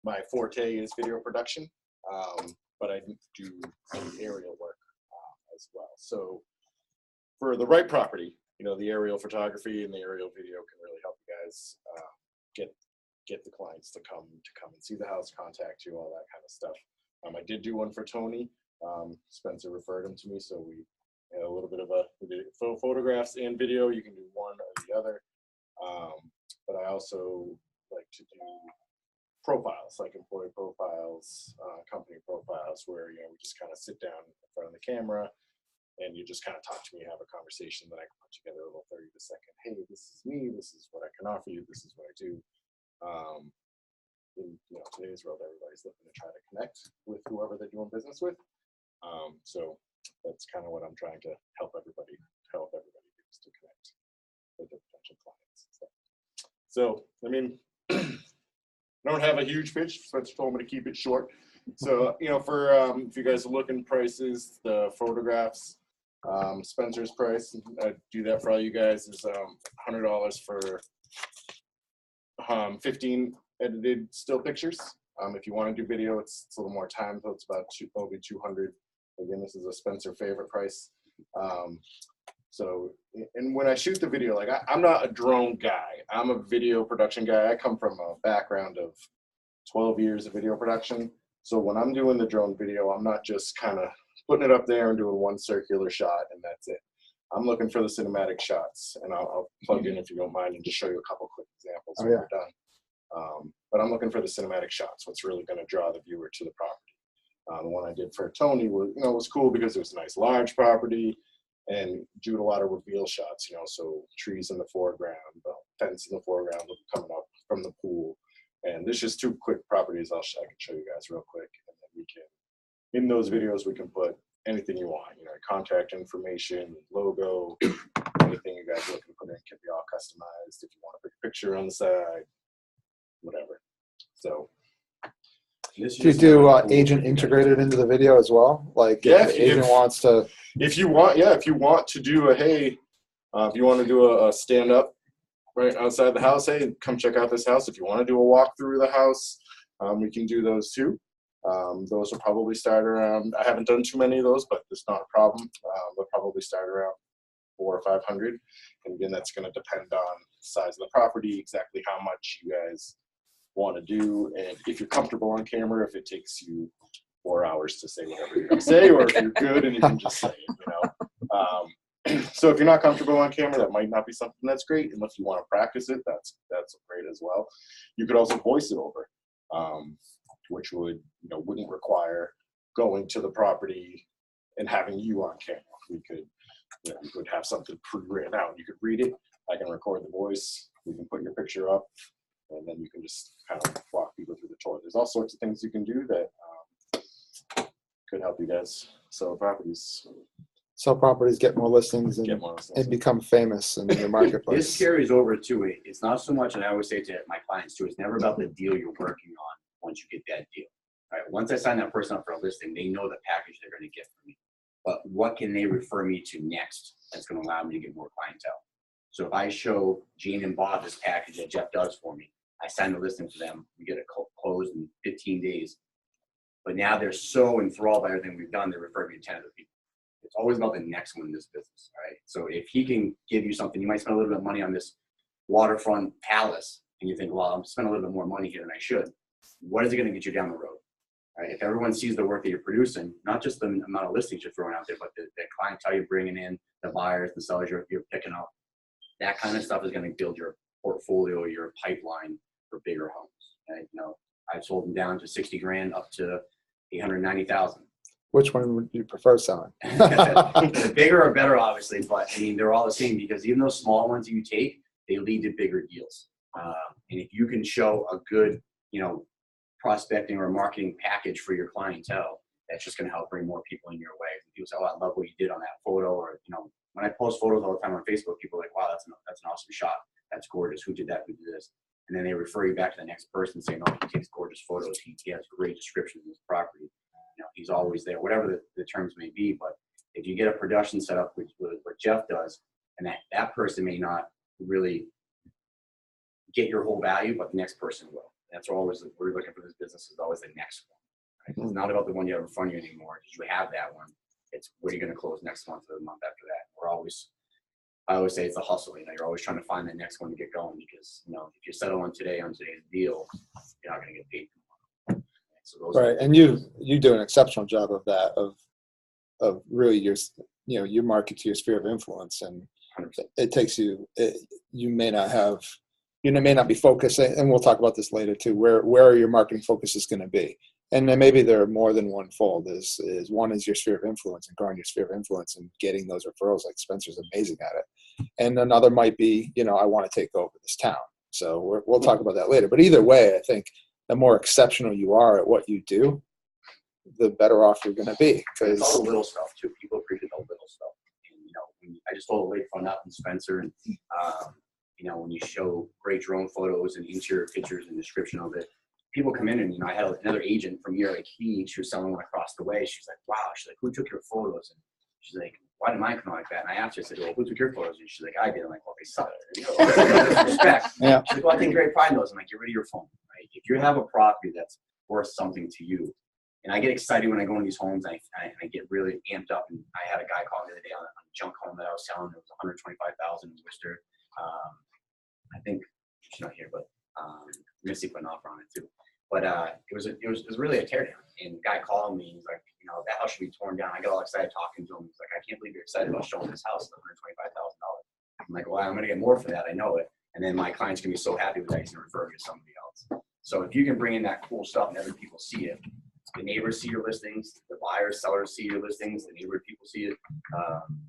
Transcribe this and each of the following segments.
My forte is video production, but I do some aerial work as well. So for the right property, you know, the aerial photography and the aerial video can really help you guys get the clients to come and see the house, contact you, all that kind of stuff. I did do one for Tony. Spencer referred him to me, so we had a little bit of we did photographs and video. You can do one or the other. But I also like to do profiles, like employee profiles, company profiles, where, you know, we just kind of sit down in front of the camera and you just kind of talk to me, have a conversation, that I can put together a little 30 second, hey, this is me, this is what I can offer you, this is what I do. In, you know, today's world, everybody's looking to try to connect with whoever they're doing business with. So that's kind of what I'm trying to help everybody do, is to connect with their potential clients and stuff. So, I mean, I don't have a huge pitch. Spencer told me to keep it short. So, you know, for if you guys are looking the photographs, Spencer's price, I do that for all you guys, is $100 for 15 edited still pictures. If you want to do video, it's a little more time, so it's about probably 200. Again, this is a Spencer favorite price. So, and when I shoot the video, like I'm not a drone guy. I'm a video production guy. I come from a background of 12 years of video production. So when I'm doing the drone video, I'm not just kind of putting it up there and doing one circular shot and that's it. I'm looking for the cinematic shots, and I'll plug in, if you don't mind, and just show you a couple quick examples when we're done. But I'm looking for the cinematic shots, what's really going to draw the viewer to the property. The one I did for Tony was, you know, was cool because it was a nice large property. And do a lot of reveal shots, you know, so trees in the foreground, fence in the foreground coming up from the pool. And there's just two quick properties I can show you guys real quick. And then we can, in those videos, we can put anything you want, you know, contact information, logo, anything you guys are looking to put in can be all customized. If you want to put a picture on the side, whatever. So. Do you do agent integrated into the video as well? Like, yeah, if the agent wants to. If you want, yeah, if you want to do if you want to do a stand up right outside the house, hey, come check out this house. If you want to do a walk through the house, we can do those too. Those will probably start around, I haven't done too many of those, but it's not a problem. They'll probably start around 400 or 500. And again, that's going to depend on the size of the property, exactly how much you guys want to do, and if you're comfortable on camera, if it takes you 4 hours to say whatever you're going to say, or if you're good and you can just say it, you know. So if you're not comfortable on camera, that might not be something that's great. And if you want to practice it, that's great as well. You could also voice it over, which would, you know, wouldn't require going to the property and having you on camera. We could, you know, you could have something pre-written out. You could read it. I can record the voice. We can put your picture up. And then you can just kind of walk people through the tour. There's all sorts of things you can do that could help you guys sell properties. Sell properties, get more listings, and become famous in your marketplace. This carries over to it. It's not so much, and I always say to my clients too, it's never about the deal you're working on once you get that deal. All right, once I sign that person up for a listing, they know the package they're going to get from me. But what can they refer me to next that's going to allow me to get more clientele? So if I show Jane and Bob this package that Jeff does for me, I sign the listing for them. We get it closed in 15 days. But now they're so enthralled by everything we've done, they refer me to 10 other people. It's always about the next one in this business, right? So if he can give you something, you might spend a little bit of money on this waterfront palace, and you think, well, I'm spending a little bit more money here than I should. What is it going to get you down the road? Right? If everyone sees the work that you're producing, not just the amount of listings you're throwing out there, but the clientele you're bringing in, the buyers, the sellers you're picking up, that kind of stuff is going to build your portfolio, your pipeline for bigger homes. And, you know, I've sold them down to 60 grand up to 890,000. Which one would you prefer selling? The bigger or better, obviously, but I mean, they're all the same, because even those small ones you take, they lead to bigger deals. And if you can show a good, you know, prospecting or marketing package for your clientele, that's just going to help bring more people in your way. People say, oh, I love what you did on that photo. Or, you know, when I post photos all the time on Facebook, people are like, wow, that's an awesome shot. That's gorgeous. Who did that? Who did this? And then they refer you back to the next person saying, oh, he takes gorgeous photos. He has great descriptions of his property. You know, he's always there, whatever the terms may be. But if you get a production set up with what Jeff does, and that person may not really get your whole value, but the next person will. That's always, we're looking for this business is always the next one. Right? It's not about the one you have in front of you anymore, because you have that one. It's where you're going to close next month or the month after that. I always say it's a hustle. You're always trying to find the next one to get going, because if you settle on today's deal, you're not going to get paid tomorrow. So right, and you do an exceptional job of that, of really your market to your sphere of influence, and 100%. it takes you. You may not be focusing, and we'll talk about this later too. Where your marketing focus is going to be. And then maybe there are more than one fold. Is one is your sphere of influence and growing your sphere of influence and getting those referrals. Like Spencer's amazing at it. And another might be, I want to take over this town. So we'll talk about that later. But either way, I think the more exceptional you are at what you do, the better off you're going to be. It's all the little stuff too. People appreciate the little stuff. And, I just told a lady fun up in Spencer, and when you show great drone photos and interior pictures and description of it, people come in, and I had another agent from here, like she was selling one across the way. She's like, wow. She's like, who took your photos? And she's like, why did mine come out like that? And I asked her, I said, well, who took your photos? And she's like, I did. I'm like, well, they suck. Respect. Yeah. She's like, well, I take great pride in those. I'm like, get rid of your phone. Right? If you have a property that's worth something to you, and I get excited when I go into these homes, and I get really amped up. And I had a guy call me the other day on a junk home that I was selling. It was $125,000 in Worcester. I think she's not here, but Missy put an offer on it too. But it was really a teardown. And the guy called me. He's like, that house should be torn down. I got all excited talking to him. He's like, I can't believe you're excited about showing this house at $125,000. I'm like, well, I'm going to get more for that. I know it. And then my client's going to be so happy with that he's going to refer me to somebody else. So if you can bring in that cool stuff and other people see it, the neighbors see your listings, the buyers, sellers see your listings, the neighborhood people see it,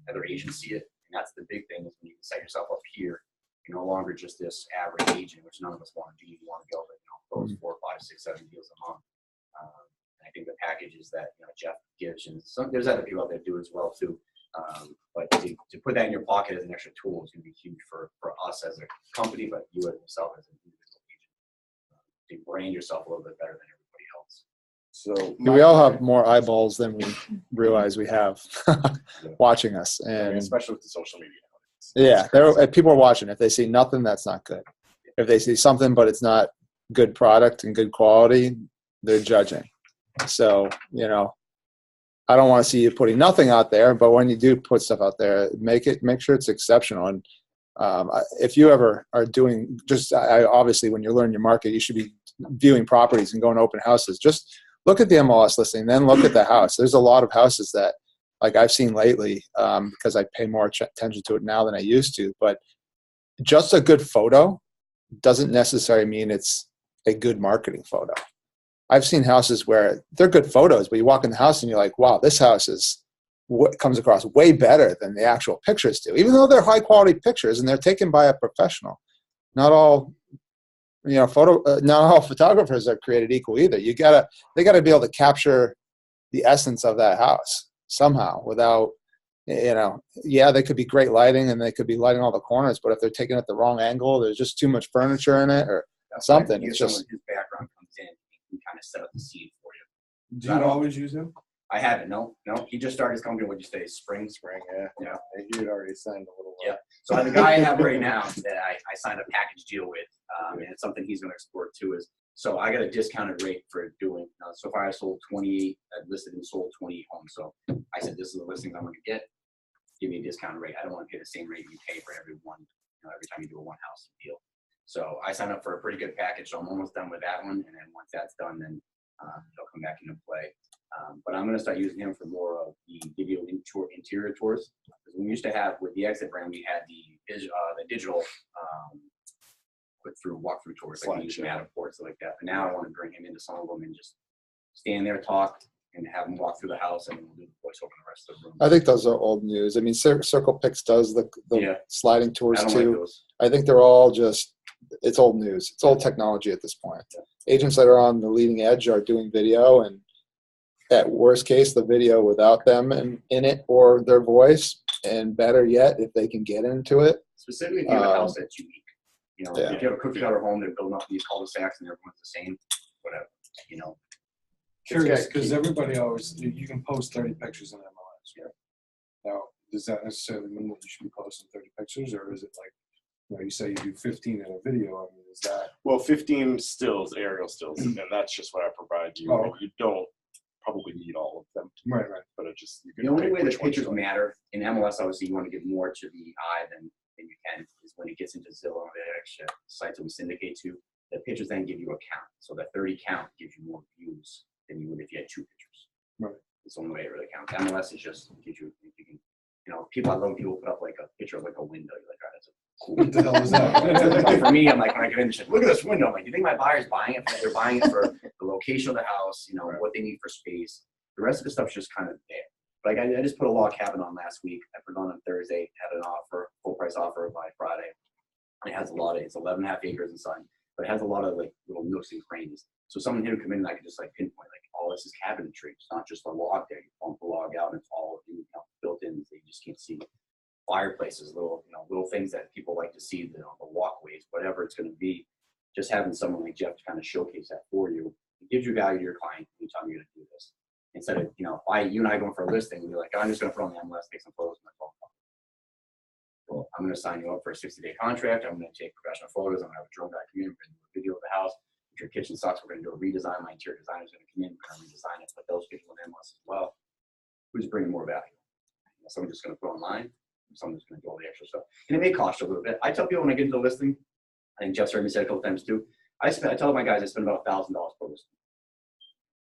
other agents see it. And that's the big thing, is when you can set yourself up here, you're no longer just this average agent, which none of us want to be. You want to go, close 4, 5, 6, 7 deals a month. I think the packages that Jeff gives, and there's other people out there do as well too. But to put that in your pocket as an extra tool is going to be huge for us as a company, but you as yourself as an individual agent, to brand yourself a little bit better than everybody else. So we all have more eyeballs than we realize we have watching us, and especially with the social media. Yeah, people are watching. If they see nothing, that's not good. If they see something, but it's not good product and good quality, they're judging. So, I don't want to see you putting nothing out there, but when you do put stuff out there, make sure it's exceptional. And if you ever are doing obviously when you learn your market, you should be viewing properties and going to open houses. Just look at the MLS listing, then look at the house. There's a lot of houses that, like I've seen lately, because I pay more attention to it now than I used to, but just a good photo doesn't necessarily mean it's a good marketing photo. I've seen houses where they're good photos, but you walk in the house and you're like, wow, this house is what comes across way better than the actual pictures do, even though they're high quality pictures and they're taken by a professional. Not all, not all photographers are created equal either. They gotta be able to capture the essence of that house somehow without, they could be great lighting and they could be lighting all the corners, but if they're taking it the wrong angle, there's just too much furniture in it or something. It's just his background comes in and kind of set up the scene for you. Do you always use him? I haven't. No. He just started his company. What'd you say? Spring. Yeah. He had already signed a little while. Yeah. So the guy I have right now that I signed a package deal with, and it's something he's going to explore too. So I got a discounted rate for doing. So far I sold 28. I've listed and sold 28 homes. So I said, this is the listings I'm going to get. Give me a discounted rate. I don't want to pay the same rate you pay for every time you do a one house deal. So I signed up for a pretty good package. So I'm almost done with that one. And then once that's done, then he'll come back into play. But I'm going to start using him for more of the video interior tours. Because we used to have, with the Exit brand, we had the digital walkthrough tours, like we used to Matterport, stuff like that. But now I want to bring him into some of them and just stand there, talk, and have him walk through the house, and we'll do the voiceover in the rest of the room. I think those are old news. I mean, Circle Pix does the sliding tours too. I think they're all it's old news. It's old technology at this point. Yeah. Agents that are on the leading edge are doing video, and at worst case, the video without them in it or their voice, and better yet, if they can get into it. Specifically, if you have a house that's unique. If you have a cookie cutter home, they're building up these cul-de-sacs and everyone's the same, whatever, Curious, because everybody always, you can post 30 pictures in MLS, right? Now, does that necessarily mean that you should be posting 30 pictures, or is it like You know, you say you do 15 in a video. I mean, is that? Well, 15 stills, aerial stills, and that's just what I provide you. Oh, And you don't probably need all of them, Right. but it just you can The only pick way the which ones you pictures like. matter in MLS, obviously, you want to give more to the eye than you can, is when it gets into Zillow and the extra sites that we syndicate to. The pictures then give you a count. So the 30 count gives you more views than you would if you had 2 pictures. Right. It's the only way it really counts. MLS is just gives you, you can, you know, people, I love when people put up like a picture of like a window. You're like, oh, that's a cool. What the hell is that? For me, I'm like, when I get in, look at this window. I'm like, you think my buyer's buying it? They're buying it for the location of the house, you know, what they need for space. The rest of the stuff's just kind of there. Like I just put a log cabin on last week. I put it on Thursday, had an offer, full price offer by Friday. It has a lot of, it's 11.5 acres and sun, but it has a lot of like little nooks and crannies. So someone here would come in and I could just like pinpoint like, oh, this is cabinetry. It's not just a log there. You bump the log out and it's all, you know, built in. So you just can't see fireplaces, little, you know, little things that people like to see, you know, the walkways, whatever it's going to be. Just having someone like Jeff to kind of showcase that for you, it gives you value to your client anytime you're going to do this. Instead of, you know, you and I going for a listing, and you're like, I'm just going to put on the MLS, take some photos of my phone. Well, I'm going to sign you up for a 60-day contract. I'm going to take professional photos. I'm going to have a drone guy come in. We're going to do a video of the house. If your kitchen sucks, we're going to do a redesign. My interior designer is going to come in. We're going to redesign it, put those people on MLS as well. Who's bringing more value? Someone just going to put online. Someone's going to do all the extra stuff. And it may cost you a little bit. I tell people when I get into the listing, I think Jeff's heard me say it a couple times too. I tell my guys I spend about $1,000 per listing.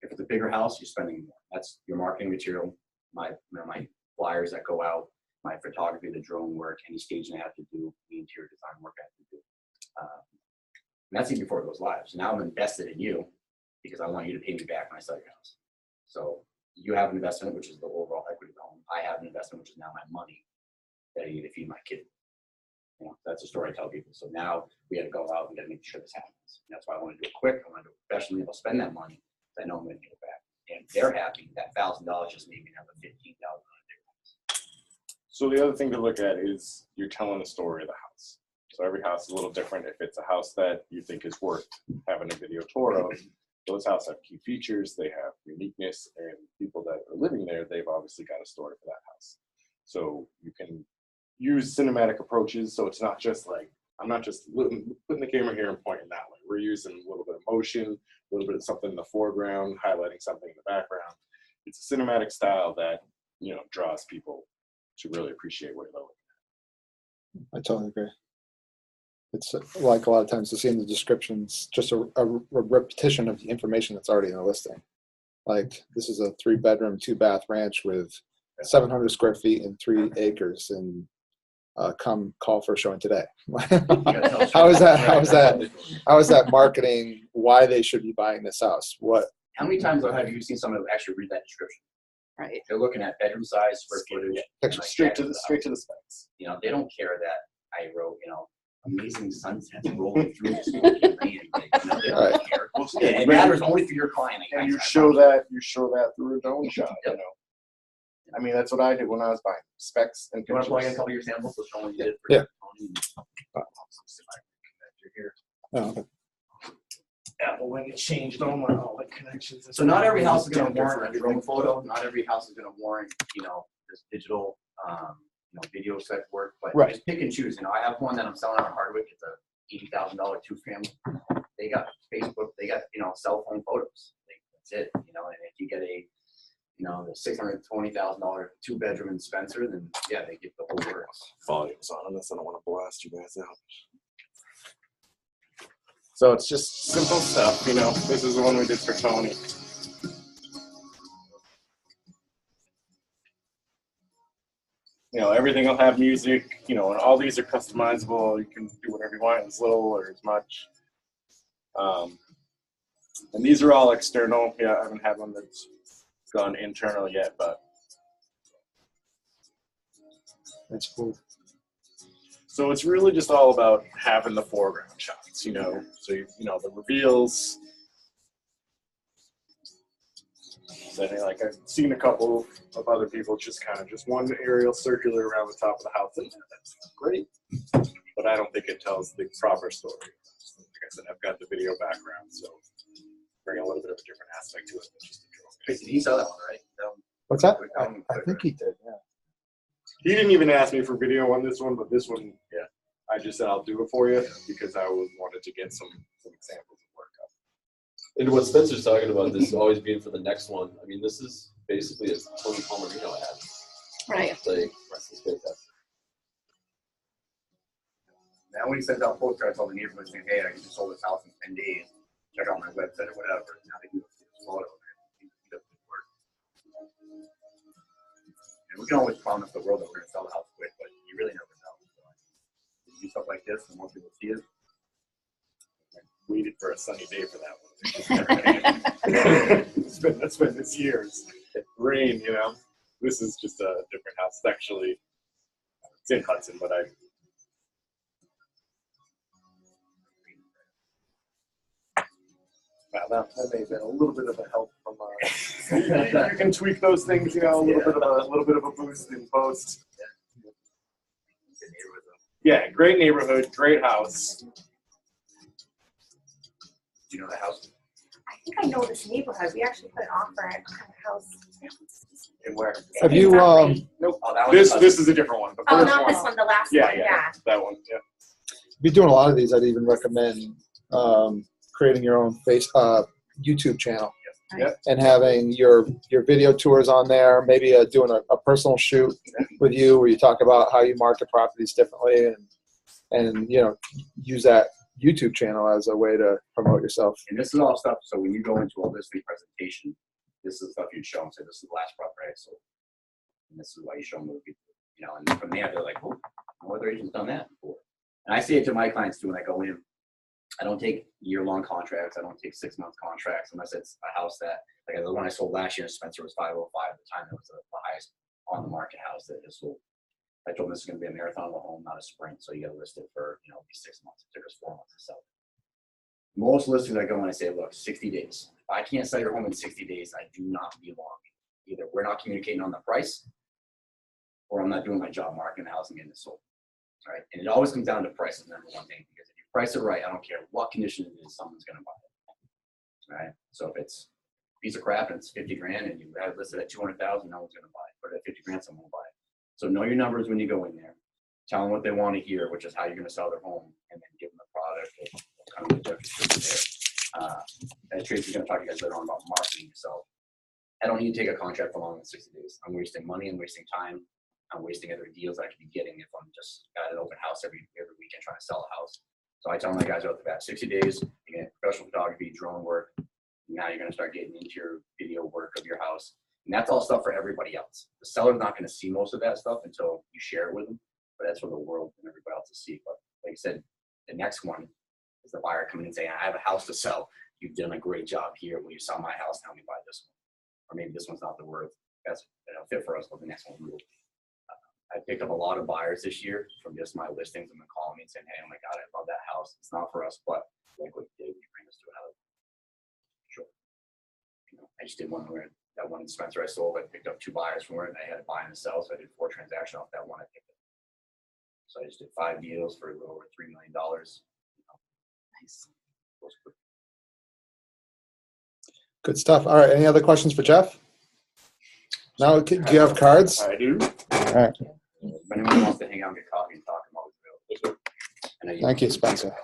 If it's a bigger house, you're spending more. That's your marketing material, my flyers that go out, my photography, the drone work, any staging I have to do, the interior design work I have to do. And that's even before it goes live. So now I'm invested in you because I want you to pay me back when I sell your house. So you have an investment, which is the overall equity of the home. I have an investment, which is now my money that I need to feed my kid. You know, that's a story I tell people. So now we got to go out and got to make sure this happens. And that's why I want to do it quick. I want to do it professionally. I'll spend that money. I know I'm going to get it back. And they're happy. That $1,000 just made me have a $15 difference. So the other thing to look at is you're telling the story of the house. So every house is a little different. If it's a house that you think is worth having a video tour of, those houses have key features. They have uniqueness, and people that are living there, they've obviously got a story for that house. So you can use cinematic approaches. So it's not just like, I'm not just putting the camera here and pointing that way. We're using a little bit of motion, a little bit of something in the foreground, highlighting something in the background. It's a cinematic style that, you know, draws people to really appreciate what you're looking at. I totally agree. It's like a lot of times to see in the descriptions, just a repetition of the information that's already in the listing. Like this is a 3-bedroom, 2-bath ranch with 700 square feet and 3 acres, and come call for a showing today. How is that marketing? Why they should be buying this house? What? How many times have you seen someone actually read that description? Right. They're looking at bedroom size, square footage, Like straight to the specs. You know, they don't care that I wrote, you know, amazing sunsets rolling through this fucking land. You know, they don't care. It matters only for your client. And you show that through a drone shot. You know, I mean, that's what I did when I was buying specs and you want pictures. to plug in a couple of your samples? So showing you did for Yeah. Here. Oh, okay. Apple when it changed all the connections. So not every house is going to warrant a drone photo. Not every house is going to warrant, you know, this digital, you know, video set work. But Right. just pick and choose. You know, I have one that I'm selling on Hardwick. It's a $80,000 2-family. They got Facebook. They got, you know, cell phone photos. That's it. You know, and if you get a, you know, the $620,000 2-bedroom in Spencer, then yeah, they get the whole works. Volume's on this. I don't want to blast you guys out. So it's just simple stuff, you know. This is the one we did for Tony. You know, everything will have music, you know, and all these are customizable. You can do whatever you want, as little or as much. And these are all external. Yeah, I haven't had one that's gone internal yet, but That's cool. so it's really just all about having the foreground shots, you know. So you know the reveals. So like I've seen a couple of other people just kind of just one aerial circular around the top of the house, and that's great. But I don't think it tells the proper story. Like I said, I've got the video background, so bring a little bit of a different aspect to it than just the drone. Did he sell that one, right? What's that? I think he did. Yeah. He didn't even ask me for video on this one, but this one, yeah, I just said I'll do it for you because I wanted to get some examples of work up. And what Spencer's talking about, this always being for the next one. I mean, this is basically a Tony Palmerino ad. Right. Like, this is fantastic. Now when he sends out postcards all the neighborhoods saying, hey, I just sold this house in 10 days, check out my website or whatever, now they can go see this photo and he does good work. And we can always promise the world that we're going to sell the house quick, but you really never know. So, do stuff like this and more people see it. I waited for a sunny day for that one. It's been this year's rain, you know. This is just a different house. It's actually, it's in Hudson, but wow, that may have been a little bit of a help from. You can tweak those things, you know, a little bit of a boost in post. Yeah, great neighborhood, great house. Do you know the house? I think I know this neighborhood. We actually put an offer on a house. And where? Have you Nope. Oh, that one's This is a different one. The Oh, first not one. this one, the last Yeah, one, yeah, yeah. that one. Yeah. be doing a lot of these? I'd even recommend creating your own YouTube channel. Yep. And having your video tours on there, maybe doing a personal shoot with you where you talk about how you market properties differently and you know, use that YouTube channel as a way to promote yourself. And this is all stuff, so when you go into a listing presentation, this is stuff you'd show them, say, this is the last property I sold. And this is why you show them the people, you know, and from there, they're like, oh, no other agent's done that before. And I say it to my clients too when I go in. I don't take year-long contracts. I don't take 6-month contracts unless it's a house that, like the one I sold last year in Spencer was 505 at the time. It was the highest on the market house that is sold. I told them this is going to be a marathon of a home, not a sprint. So you got to list it for, you know, 6 months. It took us 4 months to sell. Most listings I go in, I say, look, 60 days. If I can't sell your home in 60 days, I do not belong. Either we're not communicating on the price or I'm not doing my job marketing the house and getting it sold. All right. And it always comes down to price is number one thing, because if you price it right, I don't care what condition it is, someone's going to buy it. All right. So if it's a piece of crap and it's 50 grand and you have it listed at 200,000, no one's going to buy it. But at 50 grand, someone will buy it. So know your numbers when you go in there. Tell them what they want to hear, which is how you're going to sell their home, and then give them the product. Kind of there. As Tracy's going to talk to you guys later on about marketing yourself. I don't need to take a contract for longer than 60 days. I'm wasting money. I'm wasting time. I'm wasting other deals I could be getting if I'm just at an open house every weekend trying to sell a house. So I tell my guys out the bat, 60 days, you get professional photography, drone work. Now you're going to start getting into your video work of your house. And that's all stuff for everybody else. The seller's not going to see most of that stuff until you share it with them, but that's for the world and everybody else to see. But like I said, the next one is the buyer coming in saying, I have a house to sell. You've done a great job here. Will you sell my house? Now we buy this one. Or maybe this one's not the worth. That's fit for us, but the next one will. I picked up a lot of buyers this year from just my listings and them calling me and saying, hey, oh my God, I love that house. It's not for us, but like what you did, you bring us to another. Sure. You know, I just did one where that one in Spencer I sold. I picked up 2 buyers from it and I had to buy and sell. So I did 4 transactions off that one I picked up. So I just did 5 deals for a little over $3 million. You know, Nice. Good stuff. All right. Any other questions for Jeff? Now, do you have cards? I do. All right. if anyone wants to hang out and get coffee and talk, I'm always available. I know Thank you, Spencer.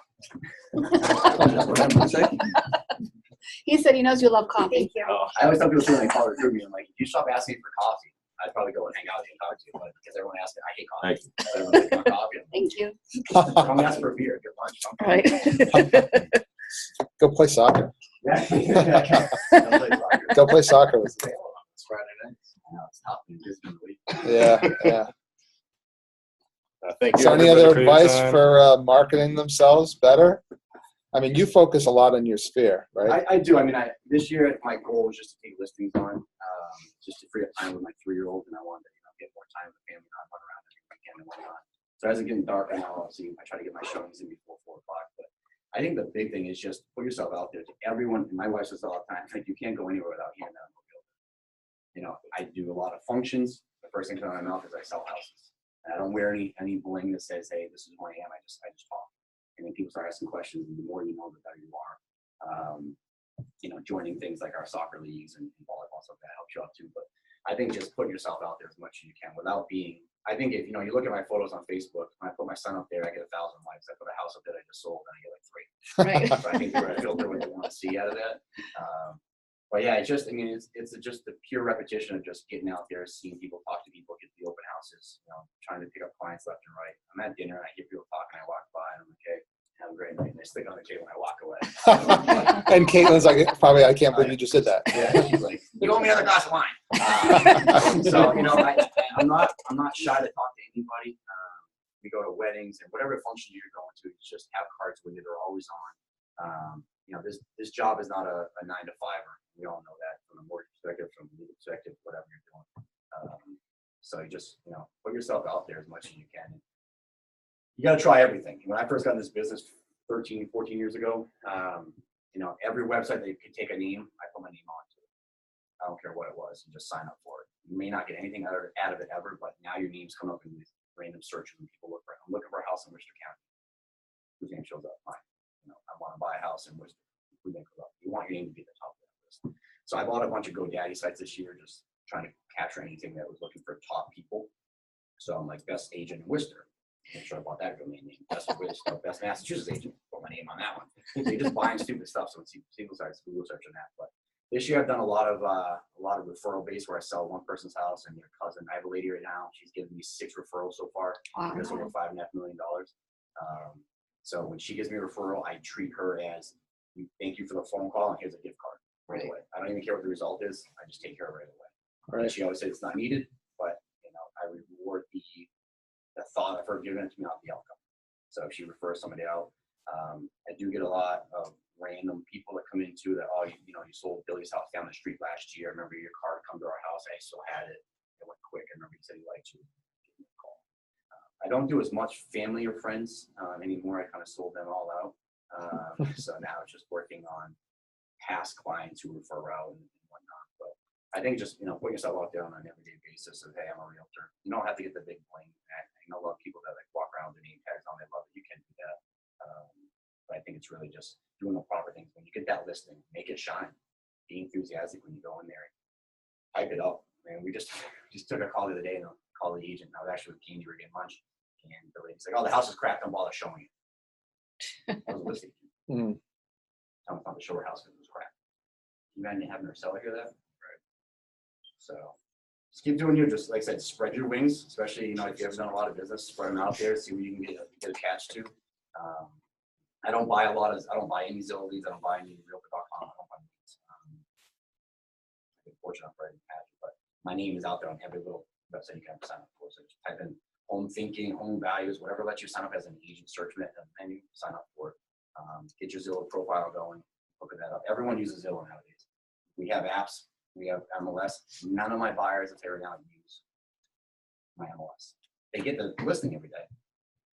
What I'm gonna say. He said he knows you love coffee. Thank you. I always tell people too when they call recruit me, I'm like, if you stop asking me for coffee, I'd probably go and hang out with you and talk to you. But because everyone asks me, I hate coffee. Everyone's like, coffee. Thank you. Come ask for a beer, get lunch. Right. Go play soccer. Yeah. Go play soccer with me. It's Friday night. I know, it's tough and just been a week. Yeah. Thank you. So any everybody, other for your advice time. for marketing themselves better? I mean, you focus a lot on your sphere, right? I do. I mean, this year my goal was just to take listings on, just to free up time with my 3-year-old, and I wanted to get more time with the family, not run around every weekend and whatnot. So as it's getting darker now, obviously I try to get my showings in before 4 o'clock. But I think the big thing is just put yourself out there to everyone. And my wife says all the time, like, you can't go anywhere without hearing that. You know, I do a lot of functions. The first thing coming out of my mouth is I sell houses. And I don't wear any bling that says, hey, this is who I am. I just talk. And then people start asking questions, and the more you know, the better you are. You know, joining things like our soccer leagues and volleyball stuff, that helps you out too. But I think just put yourself out there as much as you can without being I think if, you know, you look at my photos on Facebook, when I put my son up there, I get 1,000 likes. I put a house up that I just sold and I get like 3. Right. So I think they're gonna filter what they want to see out of that. But yeah, it's just, I mean, it's just the pure repetition of just getting out there, seeing people, talk to people, get the open houses, you know, trying to pick up clients left and right. I'm at dinner and I hear people talking, I walk by and I'm like, hey, have a great night. And they stick on the table and I walk away. And Caitlin's like, probably, I can't believe you just did that. Yeah, she's like, you owe me another glass of wine. So, you know, I'm not shy to talk to anybody. We go to weddings and whatever function you're going to, just have cards with you. They're always on. You know, this job is not a 9-to-5er. We all know that from a mortgage perspective, from a legal perspective, whatever you're doing. So you just, you know, put yourself out there as much as you can. You got to try everything. When I first got in this business 13, 14 years ago, you know, every website that you could take a name, I put my name onto it. I don't care what it was, and just sign up for it. You may not get anything out of it ever, but now your name's come up in these random searches and people look for it. I'm looking for a house in Worcester County. Whose name shows up? Mine. You know, I want to buy a house in Worcester. Whose name comes up? You want your name to be at the top of that list. So I bought a bunch of GoDaddy sites this year, just trying to capture anything that was looking for top people. So I'm like, best agent in Worcester. Make sure I bought that domain name. Best Massachusetts agent. Put my name on that one. So you're just buying stupid stuff. So it's Google search on that. But this year I've done a lot of referral base where I sell one person's house and their cousin. I have a lady right now. She's given me 6 referrals so far. Wow. That's over $5.5 million. So when she gives me a referral, I treat her as thank you for the phone call and here's a gift card right away. I don't even care what the result is. I just take care of it right away. Right. And she always says it's not needed, but you know, I reward the thought of her giving it to me, not the outcome. So if she refers somebody out, I do get a lot of random people that come into that. Oh, you know, you sold Billy's house down the street last year. I remember your car come to our house. I still had it. It went quick. I remember you said you liked you. Give me a call. I don't do as much family or friends anymore. I kind of sold them all out. So now it's just working on past clients who refer out and whatnot. But I think just, you know, put yourself out there on an everyday basis of, hey, I'm a realtor. You don't have to get the big bling. I know a lot of people that like walk around with the name tags on. They love it. You can do that. But I think it's really just doing the proper things. When you get that listing, make it shine. Be enthusiastic when you go in there. Hype it up. Man, we just took a call the other day and called the agent. I was actually with Candy. We were getting lunch. And the lady's like, oh, the house is cracked. Don't bother showing it. I was listing. Tell me not to show her house because it was cracked. You imagine having her seller hear that? Right. So just keep doing your, just like I said, spread your wings, especially, you know, if you haven't done a lot of business, spread them out there, see what you can get attached to. I don't buy any Zillow leads. I don't buy any Realtor.com. I don't buy leads. I've been fortunate enough right in the past, but my name is out there on every little website you can sign up for. So just type in home thinking, home values, whatever lets you sign up as an agent, search menu, sign up for it. Get your Zillow profile going, look at that up. Everyone uses Zillow nowadays. We have apps, we have MLS. None of my buyers, if they were now, use my MLS. They get the listing every day.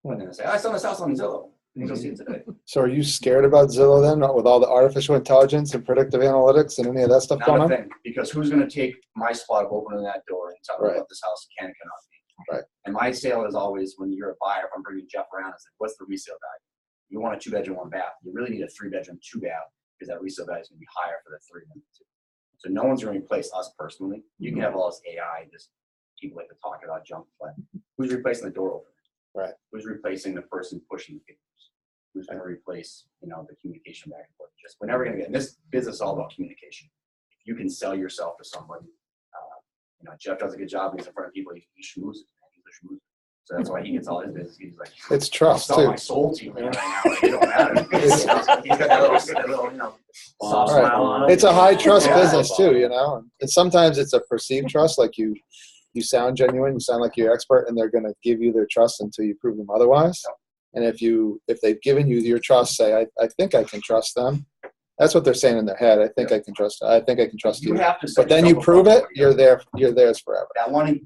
And then they say, oh, I saw this house on Zillow. You go see it today. So are you scared about Zillow then, with all the artificial intelligence and predictive analytics and any of that stuff Not going a on? thing, because who's going to take my spot of opening that door and tell me what this house can and cannot be? Right. And my sale is always, when you're a buyer, if I'm bringing Jeff around, it's like, what's the resale value? You want a 2-bedroom, 1-bath. You really need a 3-bedroom, 2-bath, because that resale value is going to be higher for the 3 than the 2. So no one's going to replace us personally. You can have all this AI, just people like to talk about junk, but who's replacing the door opener? Right. Who's replacing the person pushing the papers? Who's going to replace, you know, the communication back and forth? Just we're never going to get in this business. Is all about communication. If you can sell yourself to somebody, you know, Jeff does a good job. He's in front of people. He schmoozes, man. He's a schmoozer. So that's why he gets all his business. He's like, it's trust I'll sell too. my soul to you, man, right now. Like, it don't matter. He's got that little, you know, soft Right. smile on him. It's a high trust Yeah. business too, you know. And sometimes it's a perceived trust, like you sound genuine, you sound like you're expert, and they're going to give you their trust until you prove them otherwise. And if they've given you your trust, say, I think I can trust them. That's what they're saying in their head. I think I can trust. I think I can trust you. Have to but then you prove it, you're there. You're theirs forever. That one in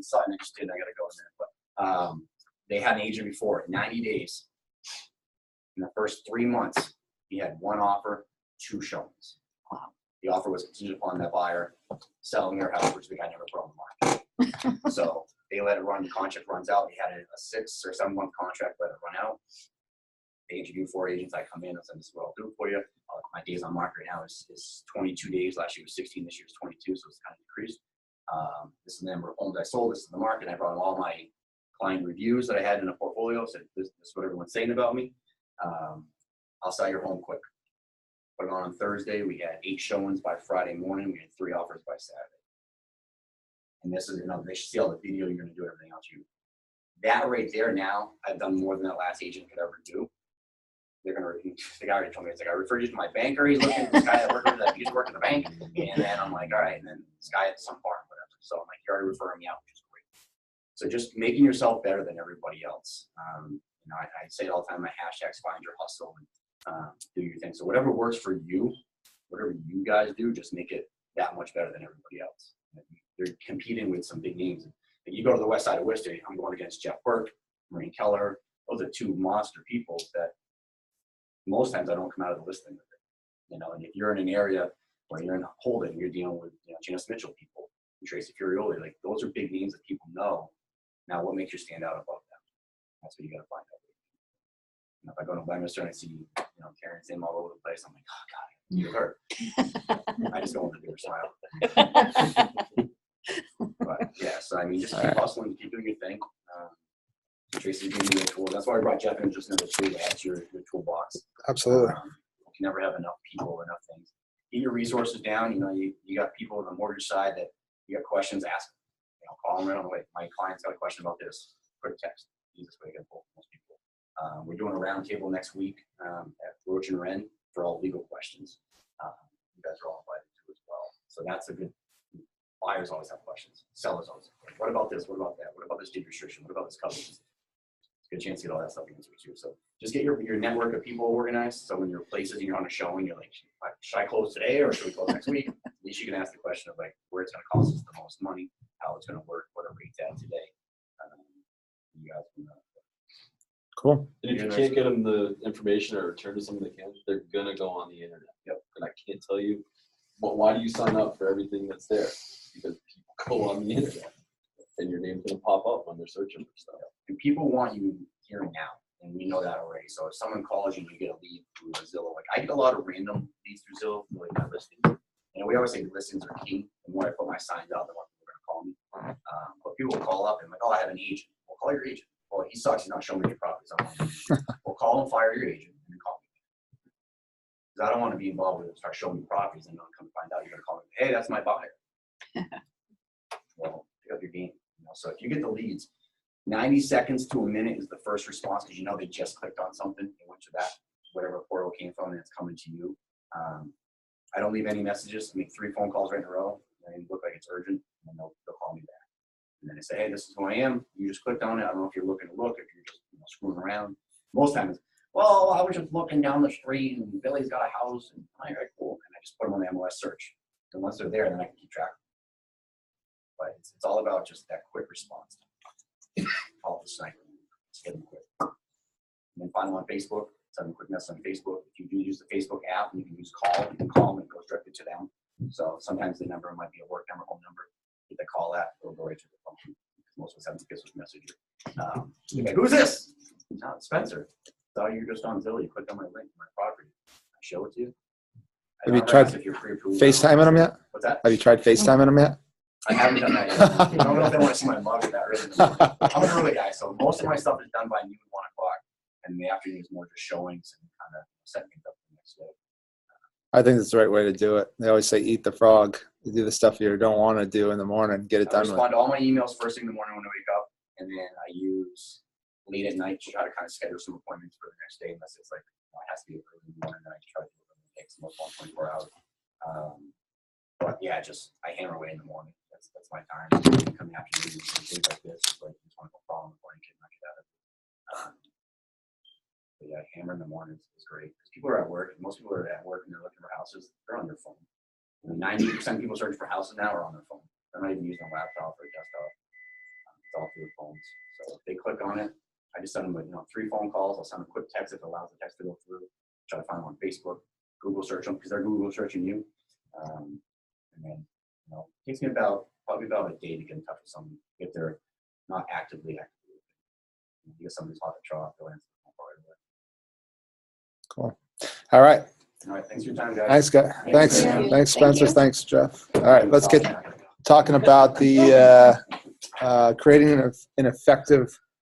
Sutton, I just did. I got to go in there, but they had an agent before 90 days. In the first 3 months, he had 1 offer, 2 showings. Wow. The offer was contingent upon that buyer selling their house, which the guy never put on the market. So they let it run. The contract runs out. He had a 6 or 7 month contract. Let it run out. They interview 4 agents. I come in and say, this is what I'll do for you. My days on market right now is 22 days. Last year was 16. This year is 22, so it's kind of decreased. This is the number of homes I sold. This is the market. I brought all my client reviews that I had in the portfolio. Said this is what everyone's saying about me. I'll sell your home quick. Put it on Thursday. We had 8 showings by Friday morning. We had 3 offers by Saturday. And this is, they should see all the video you're going to do, everything else. That right there now, I've done more than that last agent could ever do. They're going to, the guy already told me, it's like, I referred you to my banker. He's looking at this guy that worked with that used to work at the bank. And then I'm like, all right. And then this guy at some farm, whatever. So I'm like, you're already referring me out, which is great. So just making yourself better than everybody else. I say it all the time, my hashtags, find your hustle and do your thing. So whatever works for you, whatever you guys do, just make it that much better than everybody else. You're competing with some big names. Like you go to the west side of Worcester, I'm going against Jeff Burke, Maureen Keller. Those are 2 monster people that most times I don't come out of the listing with it. And if you're in an area where you're in Holden, you're dealing with Janice Mitchell people, and Tracy Furioli, like those are big names that people know. Now, what makes you stand out above them? That's what you got to find out. If I go to Westminster and I see Karen's name all over the place, I'm like, oh God, you her. I just go with a bigger smile. But yeah, so I mean, just keep hustling, keep doing your thing. Tracy's giving you a tool. That's why I brought Jeff in, just another tool to add to your toolbox. Absolutely. You can never have enough people, enough things. Get your resources down. You got people on the mortgage side that you got questions, ask them. Call them right on the way. My client's got a question about this. Quick text. Easiest way to get hold of most people. We're doing a roundtable next week at Roach and Wren for all legal questions. You guys are all invited to as well. So that's a good. Buyers always have questions. Sellers always have. What about this? What about that? What about this deed restriction? What about this coverage? It's a good chance to get all that stuff answered too. So just get your network of people organized. So when you're places and you're on a showing, you're like, should I close today or should we close next week? At least you can ask the question of like where it's going to cost us the most money, how it's going to work, what our rate's at today. You guys can. Cool. And if you can't get them the information or return to someone that can, they're gonna go on the internet. Yep. And I can't tell you, well, why do you sign up for everything that's there? Because people go on the internet, and your name's gonna pop up when they're searching for stuff. And people want you here and now, and we know that already. So if someone calls you, you get a lead through Zillow. Like I get a lot of random leads through Zillow, like my listings. We always say listings are key. The more I put my signs out, the more people are gonna call me. But people will call up and like, oh, I have an agent. Well, call your agent. Well, he sucks. He's not showing me your properties. Well, call and fire your agent and then call me. Because I don't want to be involved with it. Start showing me properties and then come find out you're going to call me. Hey, that's my buyer. Well, pick up your game. So if you get the leads, 90 seconds to a minute is the first response because they just clicked on something. They went to that, whatever portal came from, and it's coming to you. I don't leave any messages. I make 3 phone calls right in a row. And look like it's urgent, and then they'll call me back. And then they say, hey, this is who I am. You just clicked on it. I don't know if you're looking to look, if you're just screwing around. Most times, well, I was just looking down the street and Billy's got a house. And I'm like, all right, cool. And I just put them on the MLS search. And once they're there, then I can keep track. But it's all about just that quick response. Call the sniper. Just get them quick. And then find them on Facebook. Send them a quick message on Facebook. If you do use the Facebook app, you can use call. You can call them and it goes directly to them. So sometimes the number might be a work number, home number. Get the call app, it'll go right to the phone. Most of us have to kiss with messenger. Like, who's this? No, it's Spencer. Saw you're just on Zillow. You clicked on my link, my property. I show it to you. Have you tried if you're pre-approved? FaceTiming them yet? What's that? Have you tried FaceTiming them yet? I haven't done that yet. I don't know if they want to see my mug or that early in the morning. I'm an early guy, so most of my stuff is done by noon, 1 o'clock, and the afternoon is more just showings and kind of setting things up for the next day. I think that's the right way to do it. They always say eat the frog. You do the stuff you don't want to do in the morning, get it I done with. respond to all my emails first thing in the morning when I wake up, and then I use late at night to try to kind of schedule some appointments for the next day, unless it's like it has to be early in the morning. Then I try to do it. It takes most 24 hours. But yeah, I hammer away in the morning. That's my time. Coming after you things like this, it's like you just want to go fall in the morning, knock it out of it. But yeah, hammer in the mornings is great because people are at work. Most people are at work and they're looking for houses. They're on their phone. 90% of people searching for houses now are on their phone. They're not even using a laptop or a desktop. It's all through their phones. So if they click on it, I just send them 3 phone calls. I'll send them a quick text if it allows the text to go through. Try to find them on Facebook. Google search them because they're Google searching you. And then it takes me probably about a day to get in touch with someone if they're not actively. You get somebody's hot to trot, they'll answer the phone call right away. Cool. All right. All right, thanks for your time, guys. Thanks, guys. Thanks. you. Thanks, Spencer. Thank you. Thanks, Jeff. All right, let's get talking about the creating an effective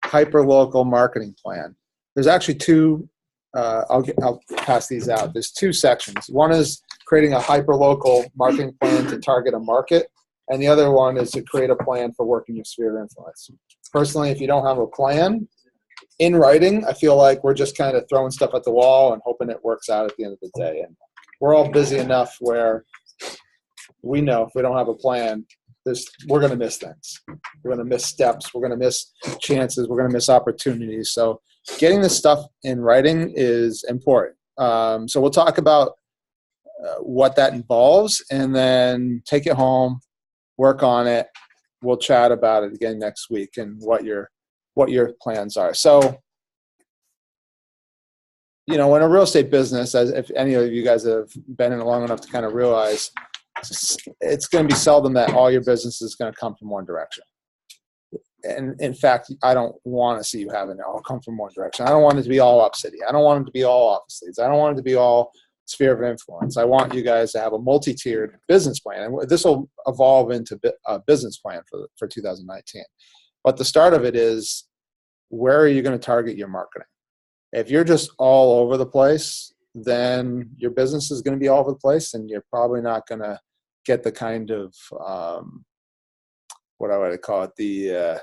hyper-local marketing plan. There's actually two, I'll pass these out. There's two sections. One is creating a hyper-local marketing plan to target a market, and the other one is to create a plan for working your sphere of influence. Personally, if you don't have a plan in writing, I feel like we're just kind of throwing stuff at the wall and hoping it works out at the end of the day. And we're all busy enough where we know if we don't have a plan, we're going to miss things. We're going to miss steps. We're going to miss chances. We're going to miss opportunities. So getting this stuff in writing is important. So we'll talk about what that involves, and then take it home, work on it. We'll chat about it again next week and what your plans are. So, in a real estate business, as if any of you guys have been in it long enough to kind of realize, it's going to be seldom that all your business is going to come from one direction. And in fact, I don't want to see you having it all come from one direction. I don't want it to be all up city. I don't want it to be all office leads. I don't want it to be all sphere of influence. I want you guys to have a multi-tiered business plan. And this will evolve into a business plan for 2019. But the start of it is, where are you going to target your marketing? If you're just all over the place, then your business is going to be all over the place, and you're probably not going to get the kind of what I would call it, the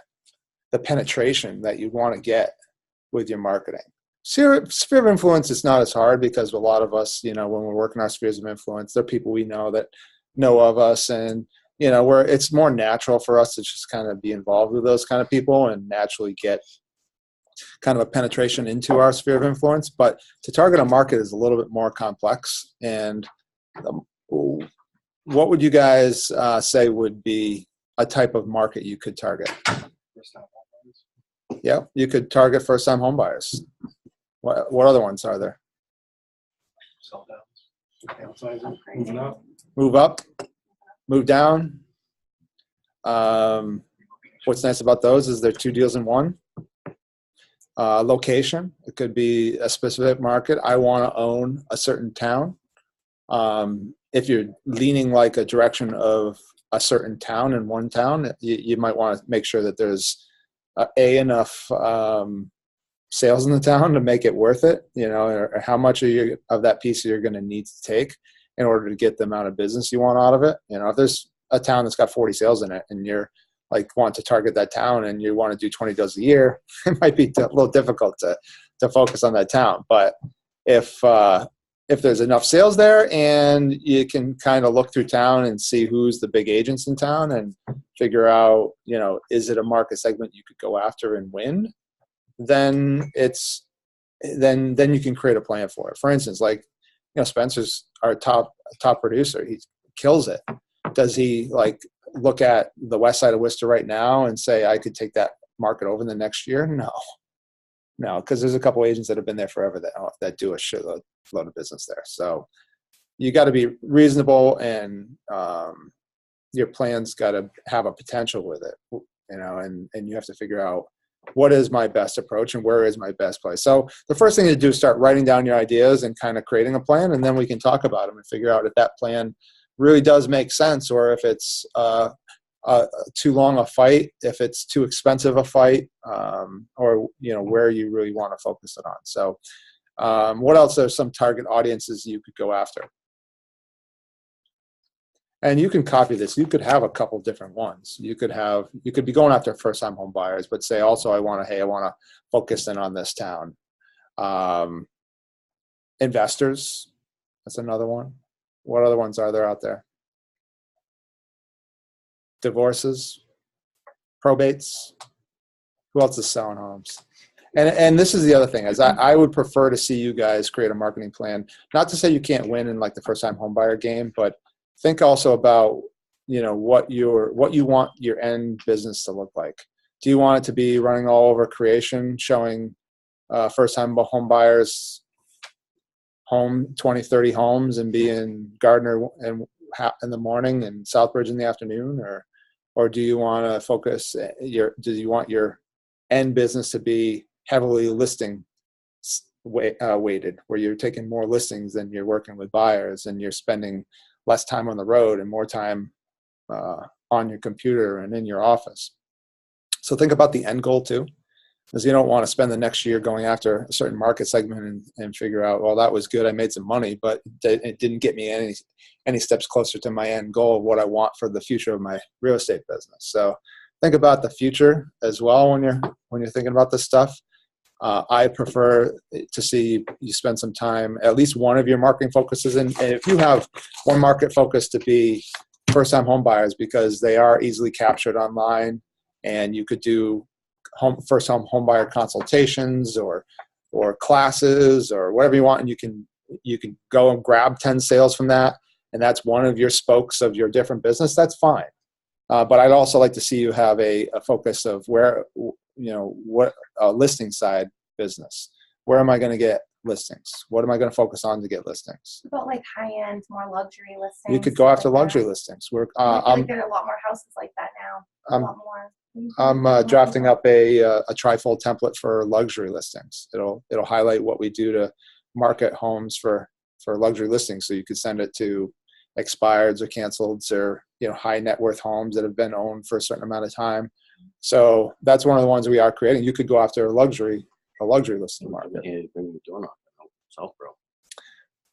penetration that you want to get with your marketing. Sphere of influence is not as hard, because a lot of us, when we're working our spheres of influence, they're people we know that know of us, and it's more natural for us to just kind of be involved with those kind of people and naturally get kind of a penetration into our sphere of influence. But to target a market is a little bit more complex. And what would you guys say would be a type of market you could target? Yeah, you could target first-time home buyers. What other ones are there? Moving up. Move up, move down. What's nice about those is they're two deals in one. Location, it could be a specific market. I want to own a certain town. If you're leaning like a direction of a certain town in one town, you might want to make sure that there's enough sales in the town to make it worth it, or how much of that piece you're going to need to take in order to get the amount of business you want out of it. If there's a town that's got 40 sales in it and you're want to target that town and you want to do 20 deals a year, it might be a little difficult to focus on that town. But if there's enough sales there and you can kind of look through town and see who's the big agents in town and figure out, is it a market segment you could go after and win, then then you can create a plan for it. For instance, Spencer's our top producer. He kills it. Does he look at the west side of Worcester right now and say, I could take that market over in the next year? No, because there's a couple agents that have been there forever that do a shitload of business there. So you got to be reasonable, and your plan's got to have a potential with it, and you have to figure out, what is my best approach and where is my best place? So the first thing to do is start writing down your ideas and kind of creating a plan, and then we can talk about them and figure out if that plan really does make sense, or if it's too long a fight, if it's too expensive a fight, or where you really want to focus it on. So what else are some target audiences you could go after? And you can copy this. You could have a couple different ones. You could be going after first-time home buyers, but say also, I want to focus in on this town. Investors, that's another one. What other ones are there out there? Divorces, probates. Who else is selling homes? And this is the other thing, is I would prefer to see you guys create a marketing plan. Not to say you can't win in the first-time home buyer game, but think also about what you want your end business to look like. Do you want it to be running all over creation, showing first-time home buyers 20, 30 homes, and be in Gardner in the morning and Southbridge in the afternoon, or do you want to focus do you want your end business to be heavily listing weighted, where you're taking more listings than you're working with buyers, and you're spending less time on the road and more time on your computer and in your office. So think about the end goal too, because you don't want to spend the next year going after a certain market segment and figure out, well, that was good, I made some money, but it didn't get me any steps closer to my end goal of what I want for the future of my real estate business. So think about the future as well when you're thinking about this stuff. I prefer to see you spend some time, at least one of your marketing focuses in. And if you have one market focus to be first-time home buyers, because they are easily captured online, and you could do first-time home buyer consultations or classes or whatever you want, and you can go and grab 10 sales from that, and that's one of your spokes of your different business. That's fine. But I'd also like to see you have a focus of where, what listing side business. Where am I going to get listings? What am I going to focus on to get listings? What about like high-end, more luxury listings? You could go after luxury listings. I feel like there are a lot more houses like that now. A lot more. I'm drafting up a trifold template for luxury listings. It'll highlight what we do to market homes for luxury listings. So you could send it to expireds or canceleds or high net worth homes that have been owned for a certain amount of time. So that's one of the ones we are creating. You could go after a luxury listing market. Southborough.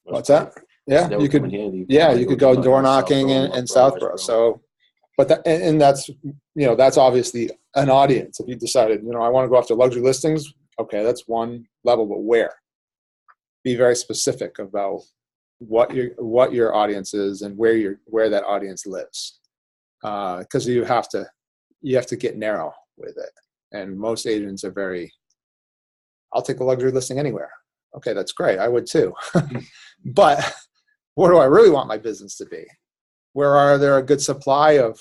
What's that? Yeah, you could. Yeah, you could go door knocking in Southborough. So, but that's obviously an audience. If you decided, I want to go after luxury listings, okay, that's one level. But where? Be very specific about what your audience is and where that audience lives, because you have to get narrow with it. And most agents are very, I'll take a luxury listing anywhere. Okay, that's great. I would too. But where do I really want my business to be? Where are there a good supply of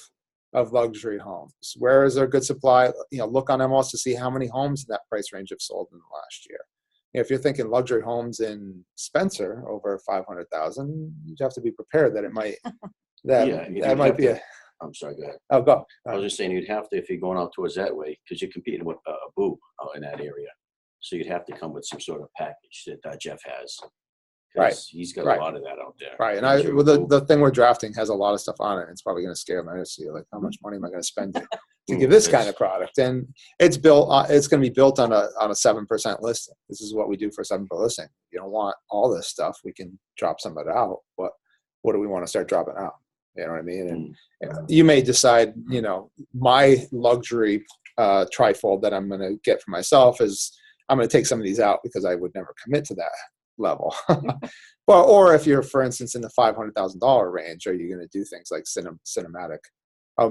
luxury homes? Where is there a good supply? Look on MLS to see how many homes in that price range have sold in the last year. If you're thinking luxury homes in Spencer over 500,000, you have to be prepared that it might that might be a. I'm sorry, go ahead. Oh, go. I was just saying you'd have to, if you're going out towards that way, because you're competing with a boo out in that area. So you'd have to come with some sort of package that Jeff has. Right. He's got Right. a lot of that out there. Right. And the thing we're drafting has a lot of stuff on it. And it's probably going to scare them. I see, like, how much money am I going to spend to give this kind of product? And it's built. It's going to be built on a 7% listing. This is what we do for 7% listing. You don't want all this stuff. We can drop some of it out. But what do we want to start dropping out? You know what I mean? And you may decide, my luxury trifold that I'm going to get for myself is I'm going to take some of these out because I would never commit to that level. Or if you're, for instance, in the $500,000 range, are you going to do things like cinematic?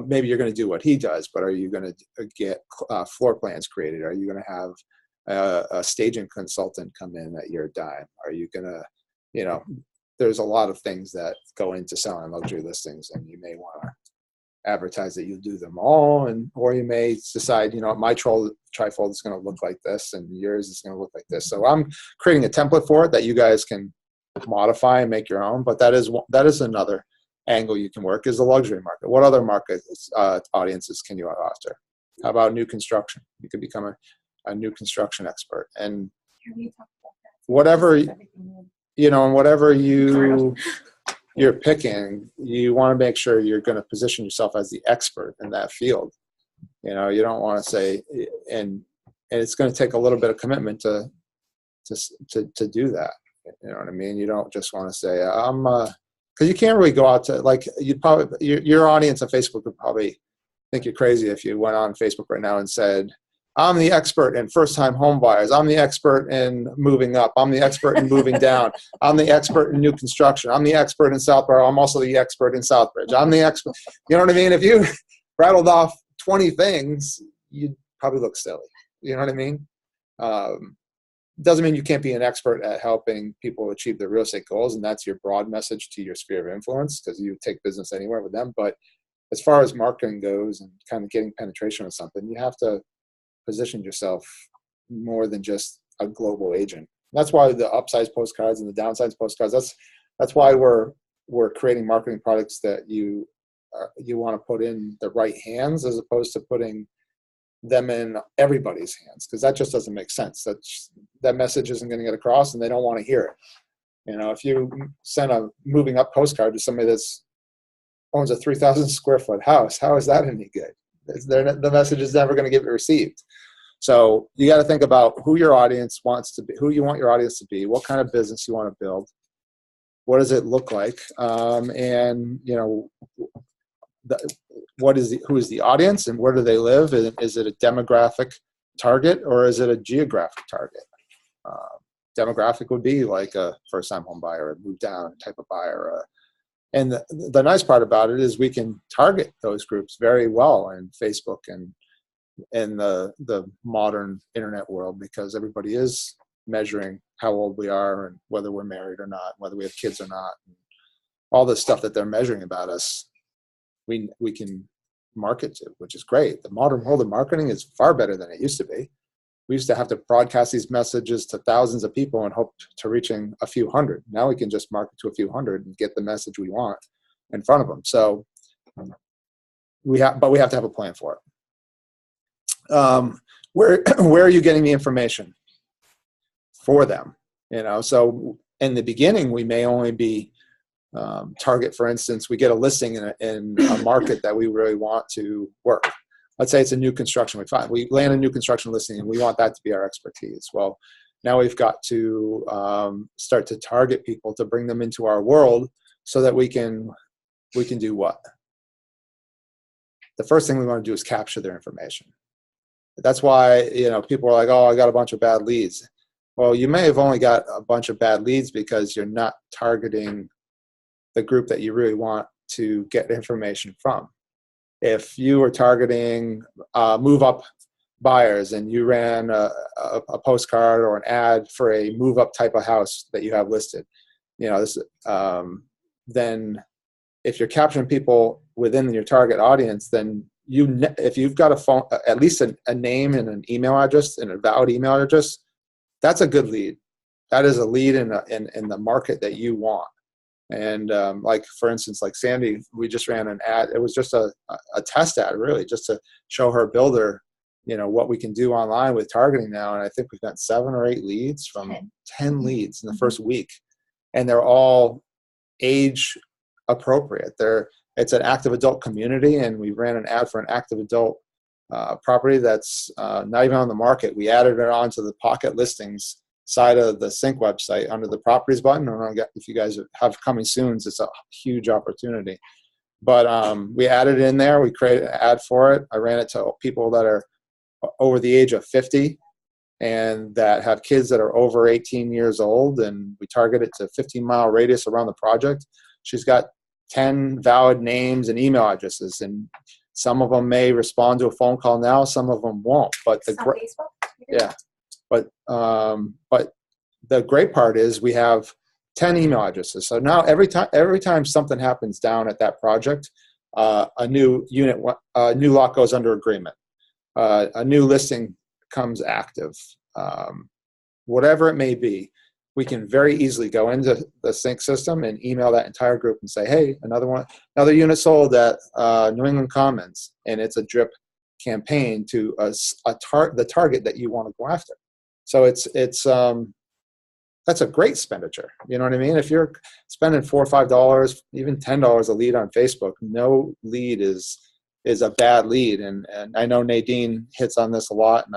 Maybe you're going to do what he does, but are you going to get floor plans created? Are you going to have a staging consultant come in at your dime? Are you going to, there's a lot of things that go into selling luxury listings, and you may want to advertise that you do them all, or you may decide, my trifold is going to look like this and yours is going to look like this. So I'm creating a template for it that you guys can modify and make your own. But that is another angle you can work, is the luxury market. What other market audiences can you go after? How about new construction? You could become a new construction expert, and whatever and whatever you're picking, you want to make sure you're going to position yourself as the expert in that field. You don't want to say, and it's going to take a little bit of commitment to do that. You know what I mean? You don't just want to say, because you can't really go out to, like, your audience on Facebook would probably think you're crazy if you went on Facebook right now and said, I'm the expert in first-time home buyers. I'm the expert in moving up. I'm the expert in moving down. I'm the expert in new construction. I'm the expert in Southborough. I'm also the expert in Southbridge. I'm the expert. You know what I mean? If you rattled off 20 things, you'd probably look silly. You know what I mean? Doesn't mean you can't be an expert at helping people achieve their real estate goals, and that's your broad message to your sphere of influence, because you take business anywhere with them. But as far as marketing goes and kind of getting penetration with something, you have to position yourself more than just a global agent. That's why the upsize postcards and the downsize postcards, that's why we're creating marketing products that you want to put in the right hands, as opposed to putting them in everybody's hands, because that just doesn't make sense. That message isn't going to get across, and they don't want to hear it. If you send a moving up postcard to somebody that's owns a 3,000 square foot house. How is that any good? The message is never going to get received. So you got to think about who your audience wants to be, who you want your audience to be, what kind of business you want to build, what does it look like, and you know, who is the audience and where do they live? Is it a demographic target or is it a geographic target? Demographic would be like a first-time home buyer, a move-down type of buyer. And the nice part about it is we can target those groups very well in Facebook and in the modern internet world, because everybody is measuring how old we are and whether we're married or not, whether we have kids or not. And all the stuff that they're measuring about us, we can market to, which is great. The modern world of marketing is far better than it used to be. We used to have to broadcast these messages to thousands of people and hope to reaching a few hundred. Now we can just market to a few hundred and get the message we want in front of them. So we have to have a plan for it. Where are you getting the information for them? You know, so in the beginning, we may only be target. For instance, we get a listing in a market that we really want to work. Let's say it's a new construction. We land a new construction listing and we want that to be our expertise. Well, now we've got to start to target people to bring them into our world so that we can do what? The first thing we want to do is capture their information. That's why, you know, people are like, oh, I got a bunch of bad leads. Well, you may have only got a bunch of bad leads because you're not targeting the group that you really want to get information from. If you were targeting move-up buyers and you ran a postcard or an ad for a move-up type of house that you have listed, you know, this, then if you're capturing people within your target audience, then if you've got a phone, at least a name and an email address and a valid email address, that's a good lead. That is a lead in the market that you want. And like, for instance, like Sandy, we just ran an ad. It was just a test ad, really, just to show her builder, you know, what we can do online with targeting now. And I think we've got 7 or 8 leads from 10 leads in the first week. And they're all age appropriate. It's an active adult community, and we ran an ad for an active adult property that's not even on the market. We added it onto the pocket listings side of the sync website under the properties button. I don't know if you guys have coming soon. It's a huge opportunity. But we added it in there. We created an ad for it. I ran it to people that are over the age of 50 and that have kids that are over 18 years old. And we target it to 15-mile radius around the project. She's got 10 valid names and email addresses. And some of them may respond to a phone call now. Some of them won't. But On Facebook? yeah. But the great part is we have 10 email addresses. So now every time something happens down at that project, a new lot goes under agreement. A new listing comes active. Whatever it may be, we can very easily go into the sync system and email that entire group and say, hey, another unit sold at New England Commons, and it's a drip campaign to the target that you want to go after. So that's a great expenditure. You know what I mean? If you're spending $4 or $5, even $10 a lead on Facebook, no lead is a bad lead. And I know Nadine hits on this a lot, and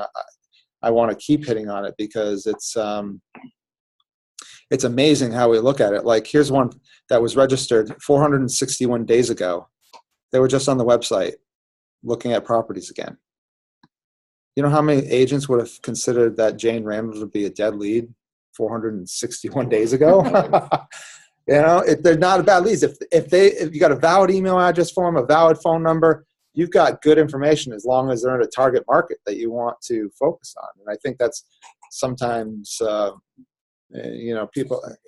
I want to keep hitting on it because it's amazing how we look at it. Like, here's one that was registered 461 days ago. They were just on the website looking at properties again. You know how many agents would have considered that Jane Randall to be a dead lead 461 days ago? You know, they're not a bad leads. If you got a valid email address for them, a valid phone number, you've got good information as long as they're in a target market that you want to focus on. And I think that's sometimes, you know,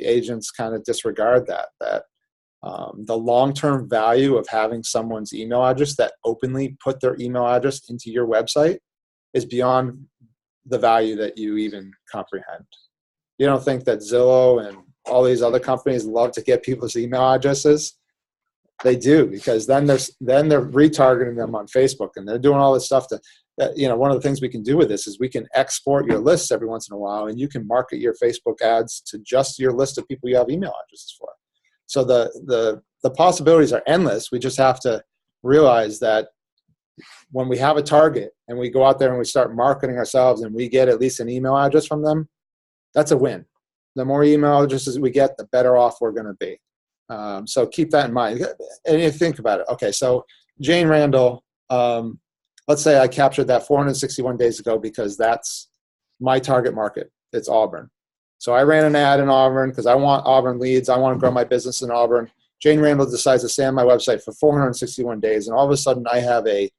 agents kind of disregard that the long-term value of having someone's email address that openly put their email address into your website is beyond the value that you even comprehend. You don't think that Zillow and all these other companies love to get people's email addresses? They do, because then they're retargeting them on Facebook, and they're doing all this stuff you know, one of the things we can do with this is we can export your lists every once in a while, and you can market your Facebook ads to just your list of people you have email addresses for. So the possibilities are endless. We just have to realize that when we have a target and we go out there and we start marketing ourselves and we get at least an email address from them, that's a win. The more email addresses we get, the better off we're going to be. So keep that in mind. And you think about it. Okay, so Jane Randall, let's say I captured that 461 days ago because that's my target market. It's Auburn. So I ran an ad in Auburn because I want Auburn leads. I want to grow my business in Auburn. Jane Randall decides to stay on my website for 461 days, and all of a sudden I have a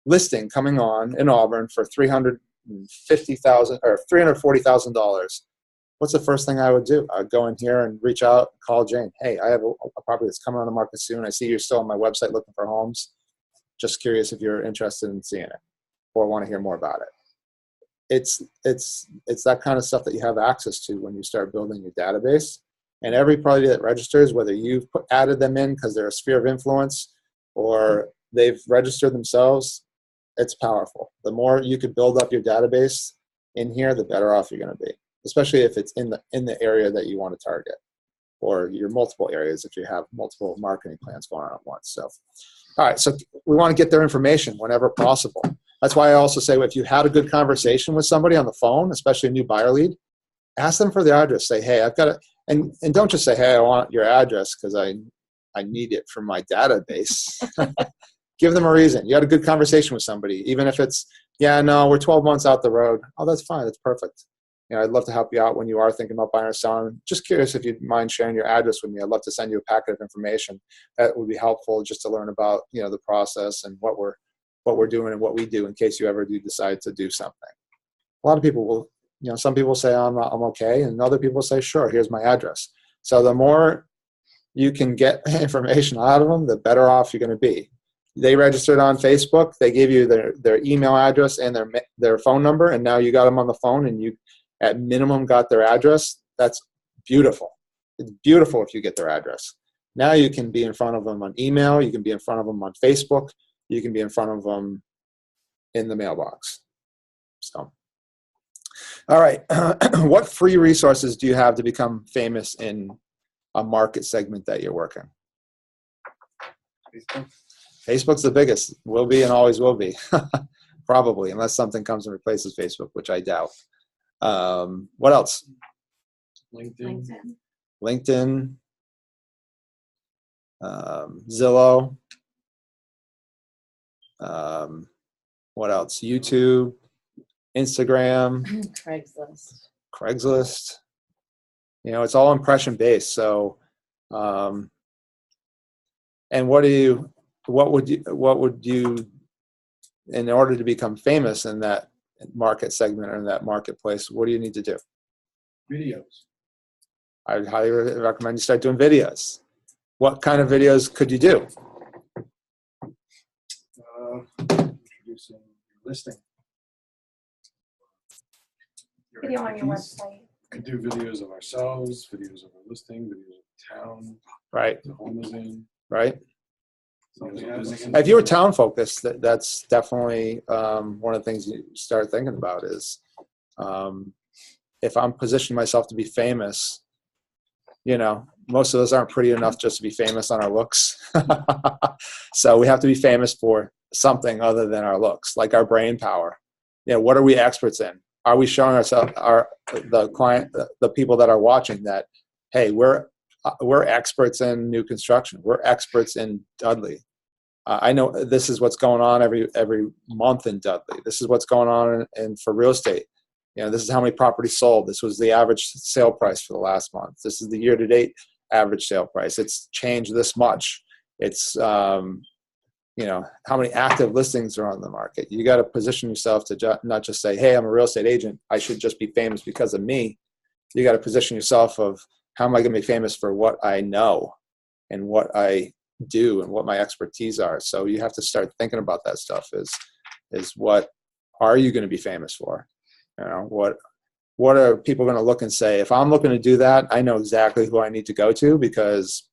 listing coming on in Auburn for $350,000 or $340,000. What's the first thing I would do? I'd go in here and reach out, call Jane. Hey, I have a property that's coming on the market soon. I see you're still on my website looking for homes. Just curious if you're interested in seeing it or want to hear more about it. It's that kind of stuff that you have access to when you start building your database. And every party that registers, whether you've added them in because they're a sphere of influence or they've registered themselves, it's powerful. The more you could build up your database in here, the better off you're going to be, especially if it's in the area that you want to target, or your multiple areas if you have multiple marketing plans going on at once. So, all right, so we want to get their information whenever possible. That's why I also say if you had a good conversation with somebody on the phone, especially a new buyer lead, ask them for the address. Say, hey, I've got it. And don't just say, hey, I want your address because I need it for my database. Give them a reason. You had a good conversation with somebody, even if it's, yeah, no, we're 12 months out the road. Oh, that's fine. That's perfect. You know, I'd love to help you out when you are thinking about buying or selling. Just curious if you'd mind sharing your address with me. I'd love to send you a packet of information that would be helpful just to learn about, you know, the process and what we're doing and what we do in case you ever do decide to do something. A lot of people will, you know, some people say I'm okay, and other people say, sure, here's my address. So the more you can get information out of them, the better off you're going to be. They registered on Facebook. They gave you their email address and their phone number, and now you got them on the phone, and you at minimum got their address. That's beautiful. It's beautiful if you get their address. Now you can be in front of them on email. You can be in front of them on Facebook. You can be in front of them in the mailbox. So, all right. What free resources do you have to become famous in a market segment that you're working? Facebook's the biggest. Will be and always will be. Probably, unless something comes and replaces Facebook, which I doubt. What else? LinkedIn. Zillow. What else? YouTube, Instagram, Craigslist. You know, it's all impression based. So, and what would you, in order to become famous in that market segment or in that marketplace, what do you need to do? Videos. I would highly recommend you start doing videos. What kind of videos could you do? Introducing your listing. Your Video on your expertise. website. Could do videos of ourselves, videos of our listing, videos of town, Right, the home is in. right. videos of business. If you were town focused, that's definitely one of the things you start thinking about is if I'm positioning myself to be famous, you know, most of us aren't pretty enough just to be famous on our looks. So we have to be famous for something other than our looks, like our brain power. You know, what are we experts in? Are we showing ourselves, the people that are watching that, hey, we're experts in new construction. We're experts in Dudley. I know this is what's going on every month in Dudley. This is what's going on for real estate. You know, this is how many properties sold. This was the average sale price for the last month. This is the year-to-date average sale price. It's changed this much. It's you know, how many active listings are on the market. You got to position yourself to not just say, hey, I'm a real estate agent. I should just be famous because of me. You got to position yourself of how am I going to be famous for what I know and what I do and what my expertise are. So you have to start thinking about that stuff is what are you going to be famous for? You know, what are people going to look and say, if I'm looking to do that, I know exactly who I need to go to because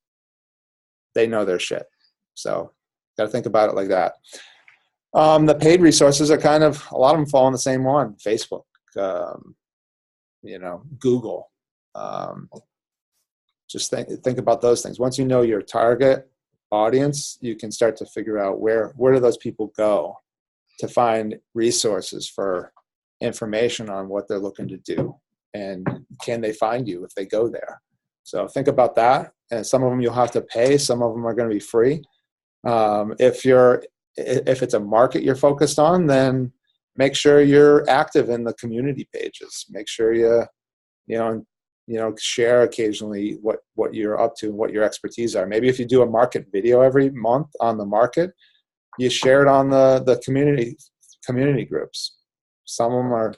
they know their shit. So got to think about it like that. The paid resources are kind of, a lot of them fall in the same one. Facebook, you know, Google, just think about those things. Once you know your target audience, you can start to figure out where do those people go to find resources for information on what they're looking to do, and can they find you if they go there. So think about that. And some of them you'll have to pay, some of them are going to be free. If it's a market you're focused on, then make sure you're active in the community pages. Make sure you share occasionally what you're up to and what your expertise are. Maybe if you do a market video every month on the market, you share it on the community groups. Some of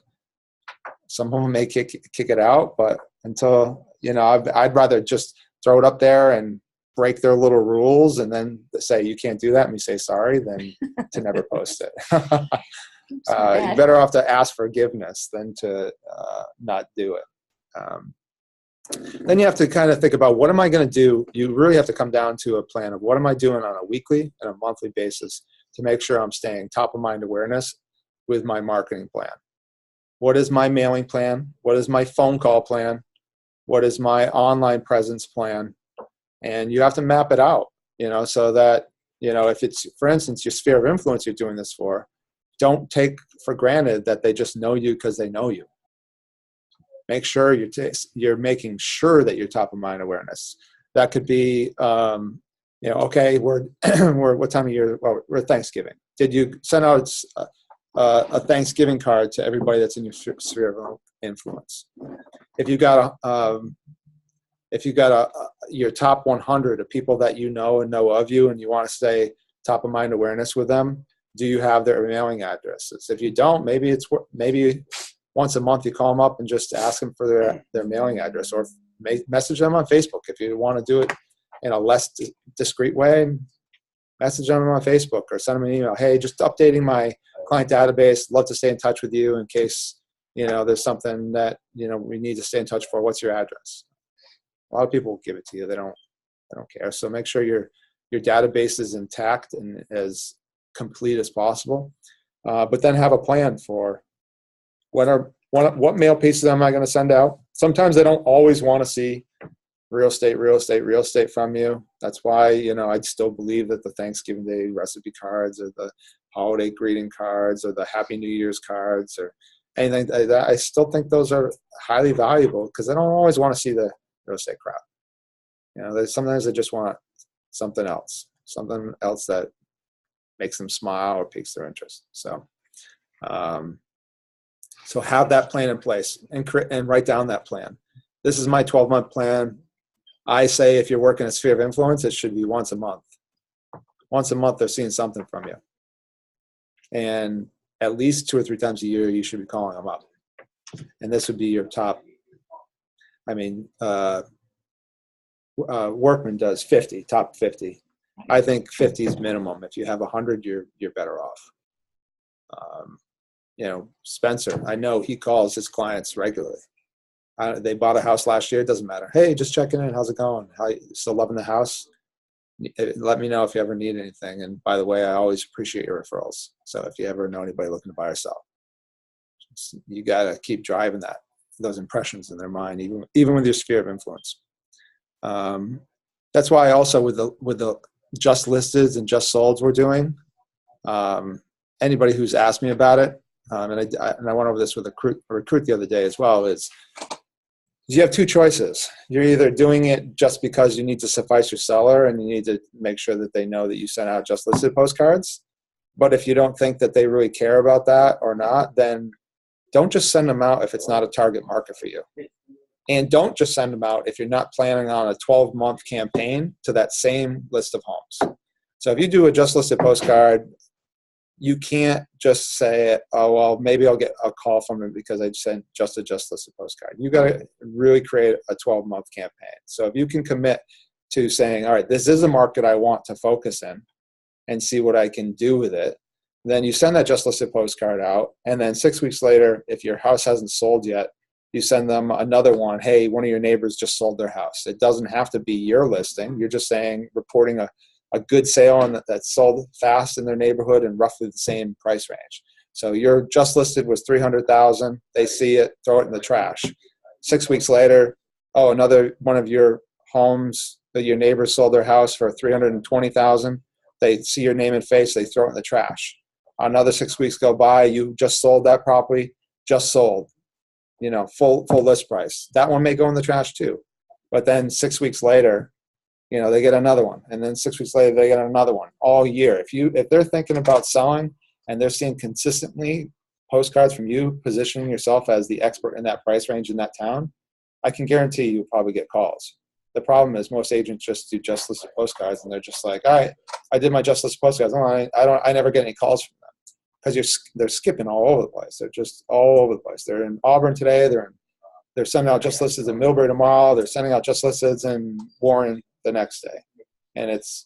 them may kick it out, but until, I'd rather just throw it up there and break their little rules and then say you can't do that and we say sorry than to never post it. You're better off to ask forgiveness than to not do it. Then you have to kind of think about, what am I going to do? You really have to come down to a plan of what am I doing on a weekly and a monthly basis to make sure I'm staying top of mind awareness with my marketing plan. What is my mailing plan? What is my phone call plan? What is my online presence plan? And you have to map it out, so that, if it's, for instance, your sphere of influence you're doing this for, don't take for granted that they just know you because they know you. Make sure you're making sure that you're top of mind awareness. That could be, okay, we're what time of year? Well, we're Thanksgiving. Did you send out a Thanksgiving card to everybody that's in your sphere of influence? If you got your top 100 of people that you know and know of you, and you want to stay top of mind awareness with them, do you have their mailing addresses? If you don't, maybe once a month you call them up and just ask them for their mailing address, or message them on Facebook. If you want to do it in a less discreet way, message them on Facebook or send them an email. Hey, just updating my client database. Love to stay in touch with you in case there's something that we need to stay in touch for. What's your address? A lot of people will give it to you. They don't care. So make sure your database is intact and as complete as possible. But then have a plan for what mail pieces am I going to send out. Sometimes they don't always want to see real estate from you. That's why, I'd still believe that the Thanksgiving Day recipe cards or the holiday greeting cards or the Happy New Year's cards or anything like that, I still think those are highly valuable because they don't always want to see the real estate crap. Sometimes they just want something else that makes them smile or piques their interest. So have that plan in place and write down that plan. This is my 12-month plan. I say if you're working a sphere of influence, it should be once a month. Once a month, they're seeing something from you. And at least 2 or 3 times a year, you should be calling them up. And this would be your top. Workman does 50, top 50. I think 50 is minimum. If you have 100, you're better off. Spencer, I know he calls his clients regularly. They bought a house last year. It doesn't matter. Hey, just checking in. How's it going? How you still loving the house? Let me know if you ever need anything. And by the way, I always appreciate your referrals. So if you ever know anybody looking to buy or sell, you got to keep driving those impressions in their mind, even with your sphere of influence. That's why also with the just listed and just solds we're doing, anybody who's asked me about it, and I went over this with a recruit the other day as well, is you have 2 choices. You're either doing it just because you need to suffice your seller and you need to make sure that they know that you sent out just listed postcards. But if you don't think that they really care about that or not, then don't just send them out if it's not a target market for you. And don't just send them out if you're not planning on a 12-month campaign to that same list of homes. So if you do a just listed postcard, you can't just say, oh, well, maybe I'll get a call from it because I sent just a just listed postcard. You got to really create a 12-month campaign. So if you can commit to saying, all right, this is a market I want to focus in and see what I can do with it, then you send that just listed postcard out. And then 6 weeks later, if your house hasn't sold yet, you send them another one. Hey, one of your neighbors just sold their house. It doesn't have to be your listing. You're just reporting a good sale and that sold fast in their neighborhood and roughly the same price range. So your just listed was $300,000. They see it, throw it in the trash. 6 weeks later, oh, another one of your homes that your neighbors sold their house for $320,000. They see your name and face, they throw it in the trash. Another 6 weeks go by, you just sold that property, just sold, full list price. That one may go in the trash too. But then 6 weeks later, they get another one. And then 6 weeks later, they get another one all year. If they're thinking about selling and they're seeing consistently postcards from you positioning yourself as the expert in that price range in that town, I can guarantee you'll probably get calls. The problem is most agents just do just listed postcards, and they're just like, all right, I did my just listed postcards. I never get any calls from them because they're skipping all over the place. They're just all over the place. They're in Auburn today. They're sending out just listeds in Millbury tomorrow. They're sending out just listeds in Warren the next day. And it's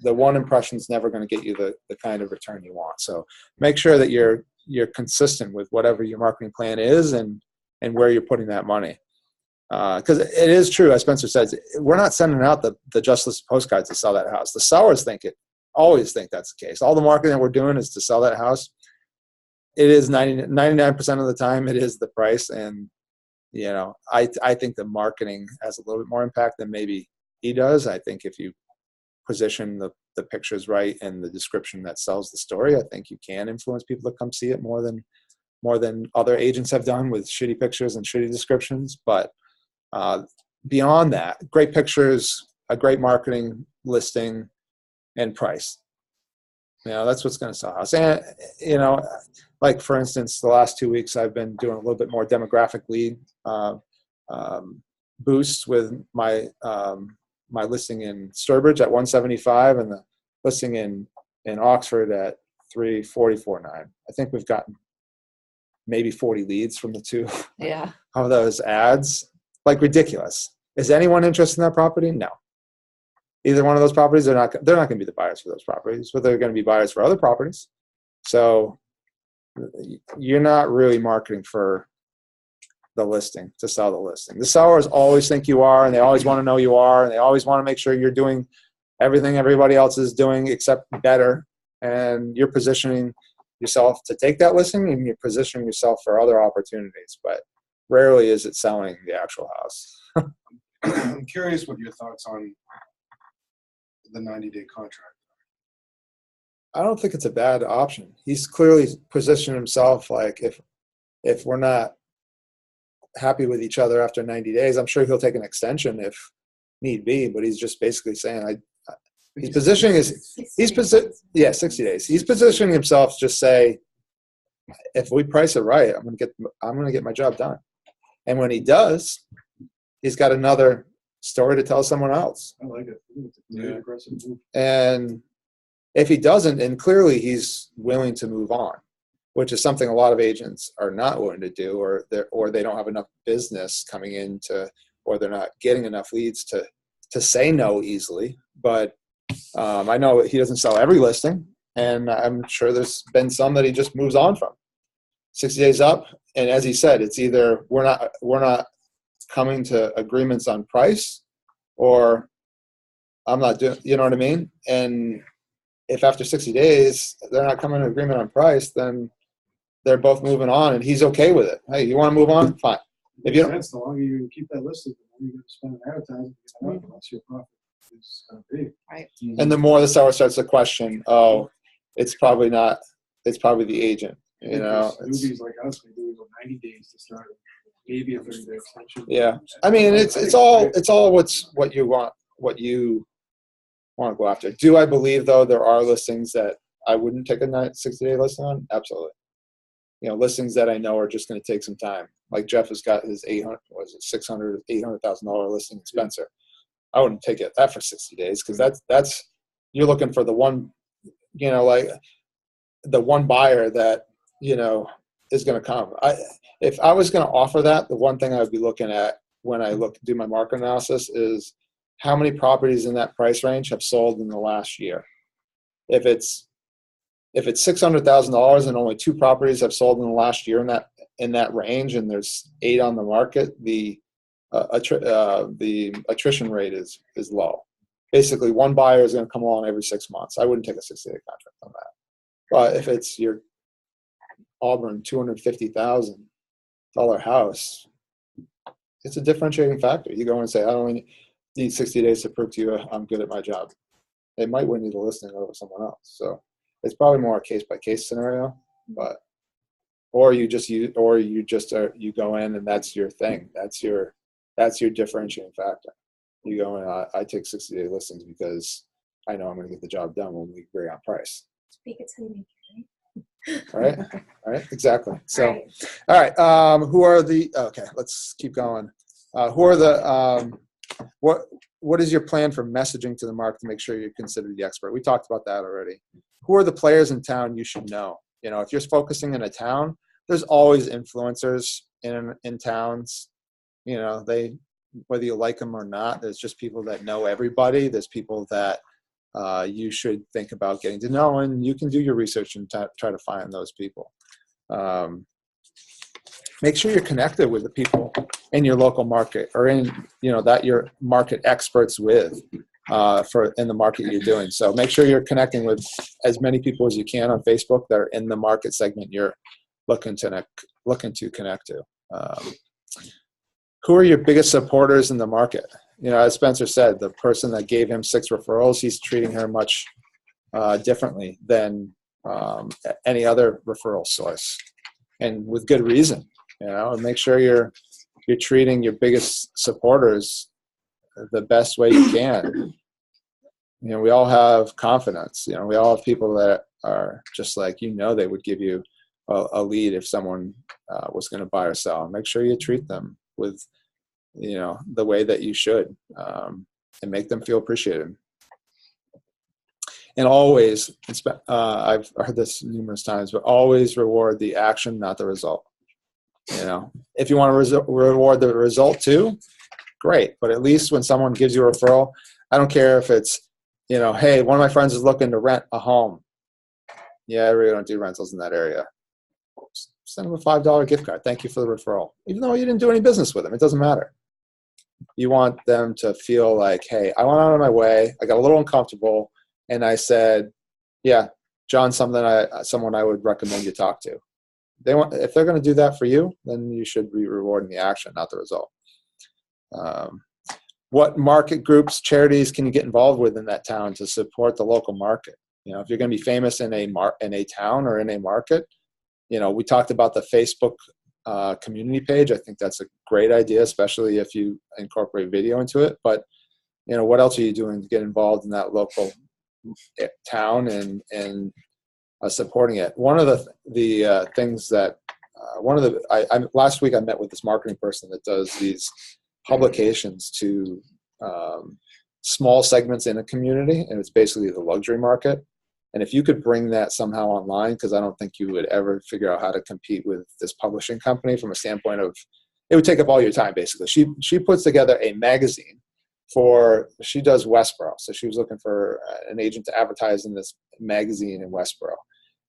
the one impression is never going to get you the kind of return you want. So make sure that you're consistent with whatever your marketing plan is and where you're putting that money. Because it is true, as Spencer says, we're not sending out the just listed postcards to sell that house. The sellers always think that's the case. All the marketing that we're doing is to sell that house. It is 99% of the time, it is the price. And, I think the marketing has a little bit more impact than maybe he does. I think if you position the pictures right and the description that sells the story, I think you can influence people to come see it more than other agents have done with shitty pictures and shitty descriptions. But beyond that, great pictures, a great marketing listing, and price. That's what's going to sell a house. And, like for instance, the last 2 weeks I've been doing a little bit more demographic lead boosts with my my listing in Sturbridge at 175 and the listing in Oxford at 344.9. I think we've gotten maybe 40 leads from the two of those ads. Like ridiculous. Is anyone interested in that property? No. Either one of those properties, they're not going to be the buyers for those properties, but they're going to be buyers for other properties. So you're not really marketing for the listing to sell the listing. The sellers always think you are, and they always want to know you are, and they always want to make sure you're doing everything everybody else is doing except better. And you're positioning yourself to take that listing, and you're positioning yourself for other opportunities. But rarely is it selling the actual house. I'm curious what your thoughts on the 90-day contract. I don't think it's a bad option. He's clearly positioned himself like if we're not happy with each other after 90 days, I'm sure he'll take an extension if need be, but he's just basically saying he's positioning 60 days. He's positioning himself to just say, if we price it right, I'm going to get my job done. And when he does, he's got another story to tell someone else. I like it. It's a very aggressive move. And if he doesn't, and clearly he's willing to move on, which is something a lot of agents are not willing to do, or they don't have enough business coming in or they're not getting enough leads to say no easily. But I know he doesn't sell every listing, and I'm sure there's been some that he just moves on from. 60 days up, and as he said, it's either we're not coming to agreements on price, or I'm not doing, you know what I mean? And if after 60 days they're not coming to agreement on price, then they're both moving on, and he's okay with it. Hey, you want to move on? Fine. If you don't, the longer you keep that listed, the more you're going to spend on advertising to get it up, unless your profit is going to be. Right. and the more the seller starts to question, it's probably the agent. Newbies like us, we do 90 days to start, maybe a 30-day extension. Yeah, I mean it's all what you want to go after. Do I believe though there are listings that I wouldn't take a 60-day listing on? Absolutely. Listings that I know are just going to take some time. Like Jeff has got his $800,000 listing in Spencer. I wouldn't take that for 60 days because that's you're looking for the one, like the one buyer that is going to come. If I was going to offer that, the one thing I would be looking at when I do my market analysis is how many properties in that price range have sold in the last year. If it's $600,000 and only 2 properties have sold in the last year in that range, and there's 8 on the market, the attrition rate is low. Basically, one buyer is going to come along every 6 months. I wouldn't take a 60-day contract on that. But if it's your Auburn $250,000 house, it's a differentiating factor. You go and say, need 60 days to prove to you I'm good at my job. They might win you the listing over someone else. So it's probably more a case by case scenario, but or you go in and that's your thing. That's your differentiating factor. You go in, I take 60-day listings because I know I'm going to get the job done when we agree on price. Speak it till you make it, All right. All right. Exactly. So, right? all right. Who are the, okay, let's keep going. Who are the, what is your plan for messaging to the market to make sure you're considered the expert? We talked about that already. Who are the players in town you should know? You know, if you're focusing in a town, there's always influencers in towns. You know, whether you like them or not, there's just people that know everybody. There's people that you should think about getting to know, and you can do your research and try to find those people. Make sure you're connected with the people in your local market or that you're market experts with in the market you're doing. So make sure you're connecting with as many people as you can on Facebook that are in the market segment you're looking to connect to. Who are your biggest supporters in the market? You know, as Spencer said, the person that gave him 6 referrals, he's treating her much differently than any other referral source, and with good reason. You know, and make sure you're treating your biggest supporters the best way you can. You know, we all have confidence. You know, we all have people that are just like, they would give you a lead if someone was going to buy or sell. And make sure you treat them with, the way that you should, and make them feel appreciated. And always, I've heard this numerous times, but always reward the action, not the result. You know, if you want to reward the result too, great. But at least when someone gives you a referral, I don't care if it's, hey, one of my friends is looking to rent a home. Yeah, I really don't do rentals in that area. Send them a $5 gift card. Thank you for the referral. Even though you didn't do any business with them, it doesn't matter. You want them to feel like, hey, I went out of my way. I got a little uncomfortable, and I said, yeah, John's someone I would recommend you talk to. If they're going to do that for you, then you should be rewarding the action, not the result. What market groups, charities can you get involved with in that town to support the local market? You know, if you're going to be famous in a town or in a market, we talked about the Facebook community page. I think that's a great idea, especially if you incorporate video into it. But what else are you doing to get involved in that local town and supporting it? One of the things that last week I met with this marketing person that does these publications to small segments in a community, and it's basically the luxury market. And if you could bring that somehow online, because I don't think you would ever figure out how to compete with this publishing company from a standpoint of, it would take up all your time basically. She puts together a magazine she does Westboro. So she was looking for an agent to advertise in this magazine in Westboro.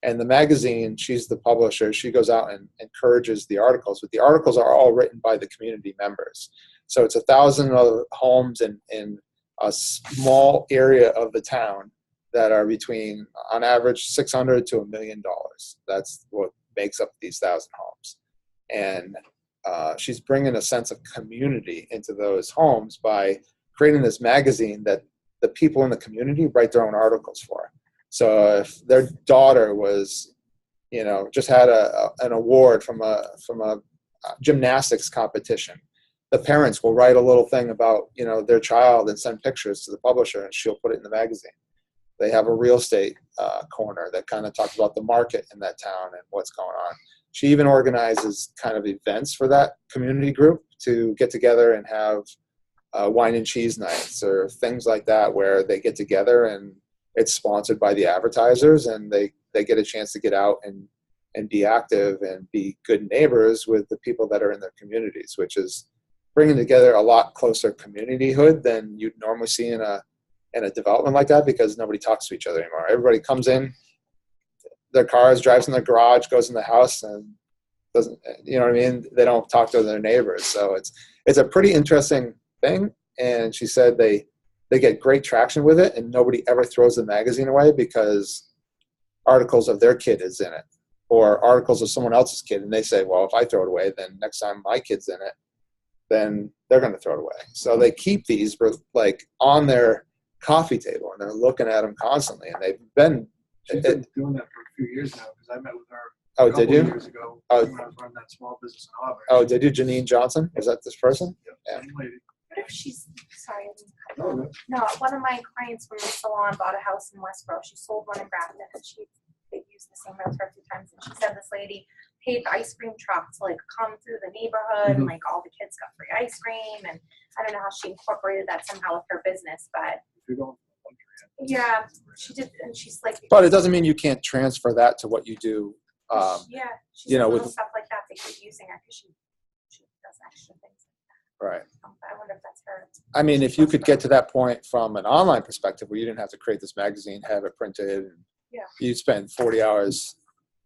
And the magazine, she's the publisher, she goes out and encourages the articles, but the articles are all written by the community members. So it's 1,000 homes in a small area of the town that are between, on average, $600 to $1 million. That's what makes up these 1,000 homes. And she's bringing a sense of community into those homes by creating this magazine that the people in the community write their own articles for. So if their daughter was, just had an award from a gymnastics competition, the parents will write a little thing about, their child and send pictures to the publisher, and she'll put it in the magazine. They have a real estate corner that kind of talks about the market in that town and what's going on. She even organizes kind of events for that community group to get together and have wine and cheese nights or things like that, where they get together and it's sponsored by the advertisers, and they get a chance to get out and be active and be good neighbors with the people that are in their communities, which is bringing together a lot closer communityhood than you'd normally see in a development like that, because nobody talks to each other anymore. Everybody comes in their cars, drives in their garage, goes in the house, and doesn't, they don't talk to their neighbors. So it's a pretty interesting thing. And she said they get great traction with it, and nobody ever throws the magazine away because articles of their kid is in it, or articles of someone else's kid. And they say, well, if I throw it away, then next time my kid's in it, then they're going to throw it away. So they keep these like on their coffee table, and they're looking at them constantly. And they've been. She's been doing that for a few years now, because I met with her Oh, a couple did you? years ago Oh. when I was running that small business in Auburn. Oh, did you? Janine Johnson? Is that this person? Yeah. Same lady. What if she's, sorry, I didn't cut you No, off. No, one of my clients from the salon bought a house in Westboro. She sold one in Grafton, and they've used the same realtor a few times. And she said this lady paid the ice cream truck to like come through the neighborhood, and like all the kids got free ice cream. And I don't know how she incorporated that somehow with her business, but If you're going for the country, yeah, she did. And she's like, But it doesn't mean you can't transfer that to what you do. yeah, she's you know, little with- stuff like that. They keep using her because she does extra things. Right. I wonder if that's her. I mean, if you could get to that point from an online perspective where you didn't have to create this magazine, have it printed, and Yeah. you spend 40 hours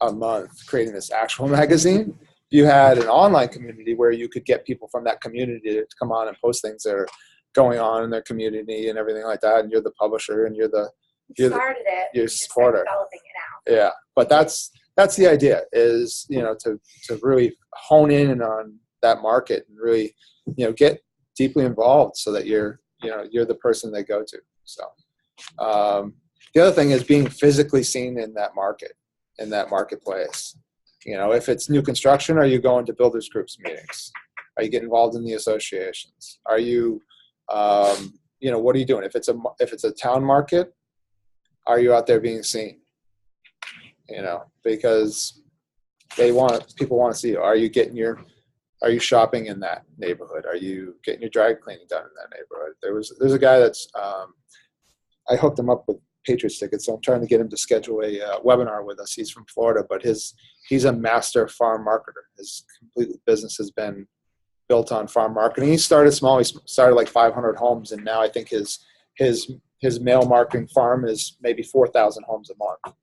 a month creating this actual magazine, you had an online community where you could get people from that community to come on and post things that are going on in their community and everything like that. And you're the publisher, and you're the Started it. you're we just supporter. started developing it out. Yeah, but that's the idea, is, you know, to really hone in on that market and really, you know, get deeply involved so that you're the person they go to. So the other thing is being physically seen in that marketplace. You know, if it's new construction, are you going to builders groups meetings? Are you getting involved in the associations? Are you, you know, what are you doing? If it's a town market, are you out there being seen? You know, because people want to see you. Are you shopping in that neighborhood? Are you getting your dry cleaning done in that neighborhood? There's a guy that's I hooked him up with Patriots tickets, so I'm trying to get him to schedule a webinar with us. He's from Florida, but he's a master farm marketer. His complete business has been built on farm marketing. He started small. He started like 500 homes, and now I think his mail marketing farm is maybe 4,000 homes a month,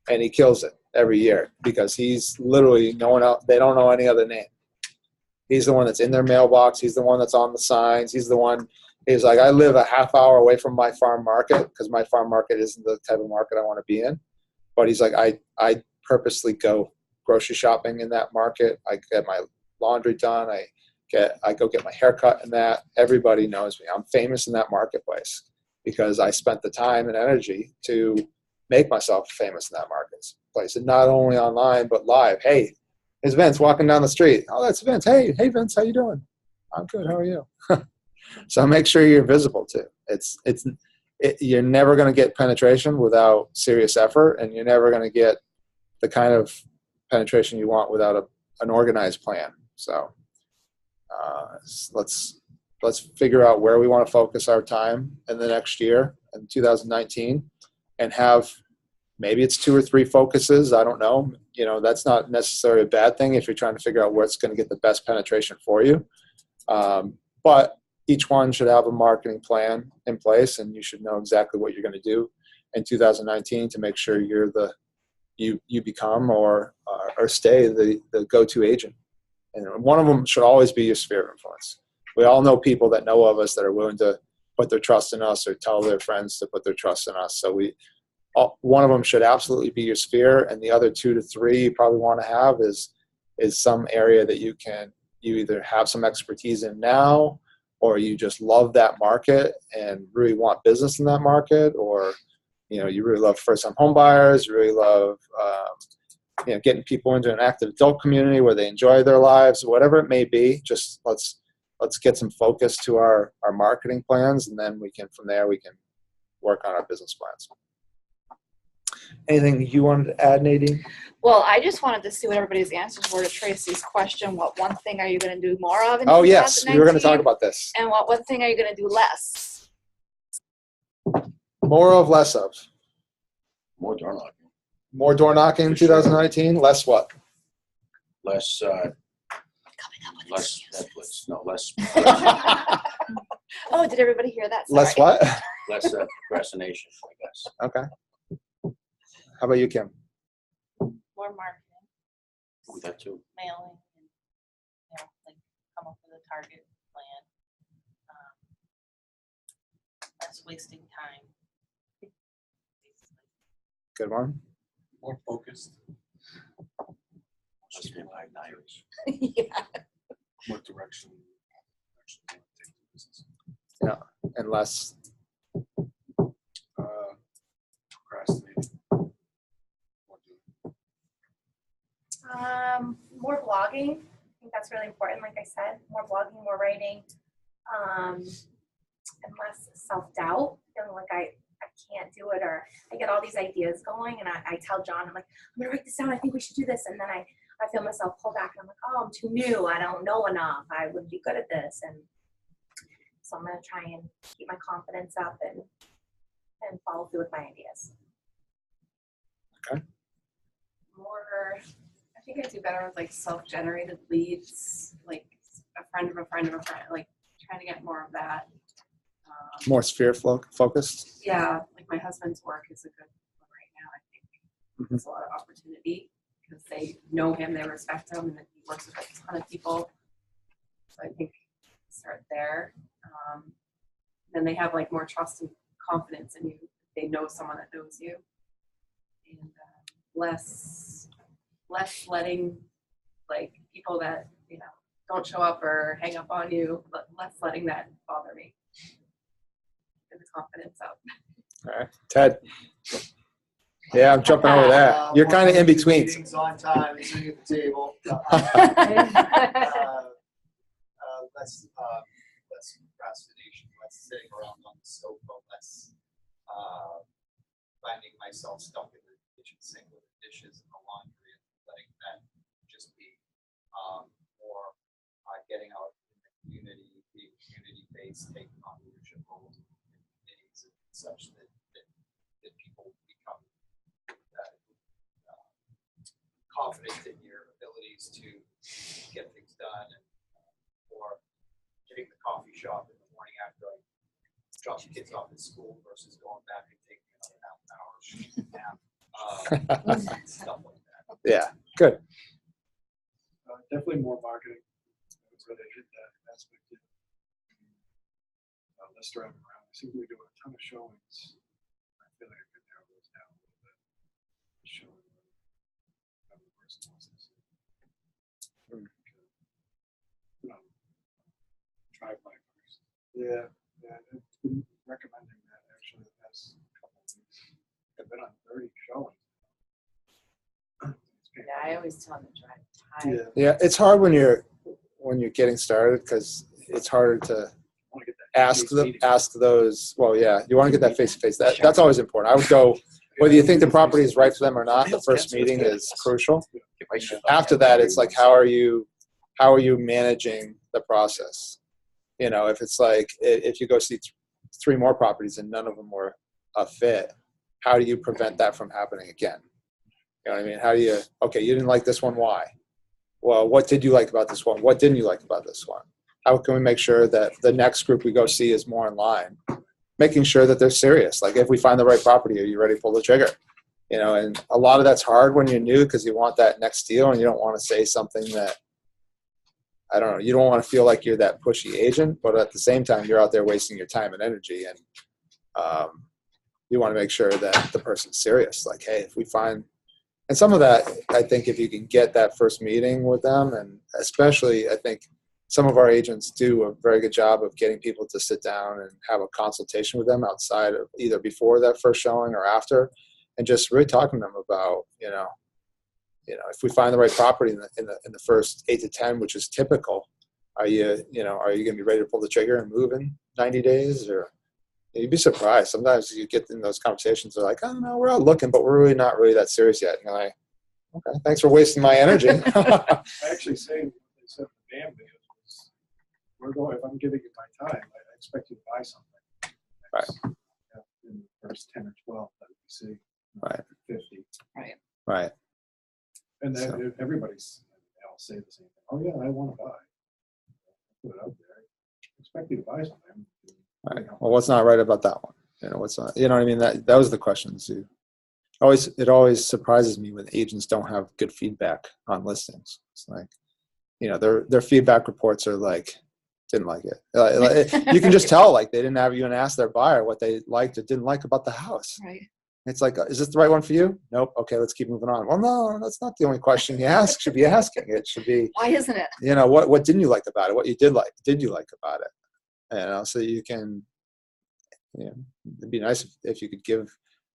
and he kills it every year because he's literally no one else. They don't know any other name. He's the one that's in their mailbox. He's the one that's on the signs. He's like, I live a half hour away from my farm market because my farm market isn't the type of market I want to be in. But he's like, I purposely go grocery shopping in that market. I get my laundry done. I go get my hair cut in that. Everybody knows me. I'm famous in that marketplace because I spent the time and energy to make myself famous in that marketplace. And not only online, but live. Hey, there's Vince walking down the street. Oh, that's Vince. Hey, Vince, how you doing? I'm good. How are you? So make sure you're visible too. You're never going to get penetration without serious effort, and you're never going to get the kind of penetration you want without an organized plan. So let's figure out where we want to focus our time in the next year in 2019, and have maybe it's 2 or 3 focuses. I don't know. You know, that's not necessarily a bad thing if you're trying to figure out where it's going to get the best penetration for you. But each one should have a marketing plan in place, and you should know exactly what you're going to do in 2019 to make sure you become or stay the go-to agent. And one of them should always be your sphere of influence. We all know people that know of us that are willing to put their trust in us or tell their friends to put their trust in us. So one of them should absolutely be your sphere, and the other 2 to 3 you probably want to have is some area that you either have some expertise in now, or you just love that market and really want business in that market, or you really love first-time home buyers, you really love getting people into an active adult community where they enjoy their lives, whatever it may be. Just let's get some focus to our marketing plans, and then from there we can work on our business plans. Anything you wanted to add, Nadine? Well, I just wanted to see what everybody's answers were to Tracy's question. What one thing are you going to do more of in 2019? Yes, we were going to talk about this. And what one thing are you going to do less? More of, less of. More door knocking. More door knocking in 2019. Less what? Less Coming up with less excuses. Netflix. No, less Oh, did everybody hear that? Less Sorry. what? less procrastination, I guess. Okay. How about you, Kim? More marketing, With that too. mailing, and like come up with a target plan. Less wasting time. Good one. More focused. Less behind Irish. Yeah. What direction Unless, Procrastinating. More blogging. I think that's really important. Like I said, more blogging, more writing, and less self-doubt. Feeling like I can't do it, or I get all these ideas going, and I tell John, I'm like, I'm gonna write this down. I think we should do this, and then I feel myself pull back, and I'm like, oh, I'm too new. I don't know enough. I would be good at this, and so I'm gonna try and keep my confidence up and follow through with my ideas. Okay. More, I think I do better with like self-generated leads, like a friend of a friend of a friend, like trying to get more of that. more sphere focused. Yeah, like my husband's work is a good one right now. I think Mhm. there's a lot of opportunity because they know him, they respect him, and then he works with a ton of people. So I think start there. Then they have like more trust and confidence in you. They know someone that knows you, and less letting like people that don't show up or hang up on you. Less letting that bother me. Get the confidence up. All right, Ted. Yeah, I'm jumping over that. You're kind of in between. Meetings on time, and sitting at the table. Less procrastination, less sitting around on the sofa, less finding myself stuck in the kitchen sink with the dishes and the laundry, and letting that just be more getting out in the community, being community-based, taking on leadership roles in committees and such that people become confident in your abilities to get things done, and or hitting the coffee shop in the morning after I drop the kids off at school versus going back and taking another half an hour nap. Stuff like that. Yeah, good. Definitely more marketing. That's where they hit that aspect. Less driving around. I think we do a ton of showings. I feel like I could narrow those down a little bit. Showing how the person wants to see. Drive by first. Yeah, it's been recommending that actually the past couple of weeks. I've been on 30 showings. Yeah, I always tell them to drive time. Yeah, it's hard when you're getting started because it's harder to ask those. Well, yeah, you want to get that face to face. That's always important. I would go whether you think the property is right for them or not. The first meeting is crucial. After that, it's like how are you managing the process? If it's like if you go see three more properties and none of them were a fit, how do you prevent that from happening again? You know what I mean? How do you, okay, you didn't like this one, why? Well, what did you like about this one? What didn't you like about this one? How can we make sure that the next group we go see is more in line? Making sure that they're serious. Like if we find the right property, are you ready to pull the trigger? And a lot of that's hard when you're new because you want that next deal and you don't want to say something that, I don't know, you don't want to feel like you're that pushy agent, but at the same time, you're out there wasting your time and energy. And you want to make sure that the person's serious. Like, hey, if we find, and some of that, I think if you can get that first meeting with them, and especially I think some of our agents do a very good job of getting people to sit down and have a consultation with them outside of either before that first showing or after, and just really talking to them about, if we find the right property in the first 8 to 10, which is typical, are you going to be ready to pull the trigger and move in 90 days? Or you'd be surprised. Sometimes you get in those conversations, they're like, oh no, we're out looking, but we're really not really that serious yet. And you're like, okay, thanks for wasting my energy. I actually say what they said to Bam was, if I'm giving you my time, I expect you to buy something. Right. In the first 10 or 12 that we see. Right. 50. Right. And then everybody's, they all say the same thing. Oh yeah, I want to buy. Put it out there. I expect you to buy something. Right. Well, what's not right about that one? What's not? You know what I mean? That was the questions. It always surprises me when agents don't have good feedback on listings. It's like, their feedback reports are like, didn't like it. You can just tell like they didn't have even ask their buyer what they liked or didn't like about the house. Right. It's like, is this the right one for you? Nope. Okay, let's keep moving on. Well, no, that's not the only question you should be asking. It should be, Why isn't it? what didn't you like about it? What did you like about it? So you can, it'd be nice if you could give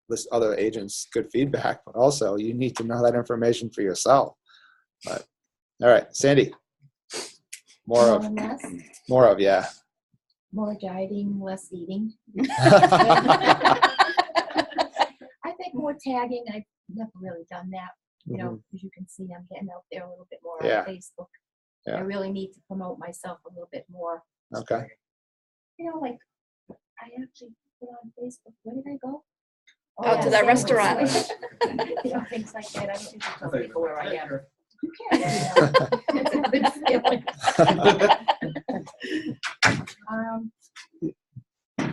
this other agents good feedback, but also you need to know that information for yourself. But all right, Sandy, more of, yeah. More dieting, less eating. I think more tagging. I've never really done that. You know, as you can see, I'm getting out there a little bit more on Facebook. Yeah. I really need to promote myself a little bit more. Okay. You know, like I actually put on Facebook. Where did I go? Out to that restaurant. You know, things like that. I don't think I tell people where I am. You can. It's a good feeling.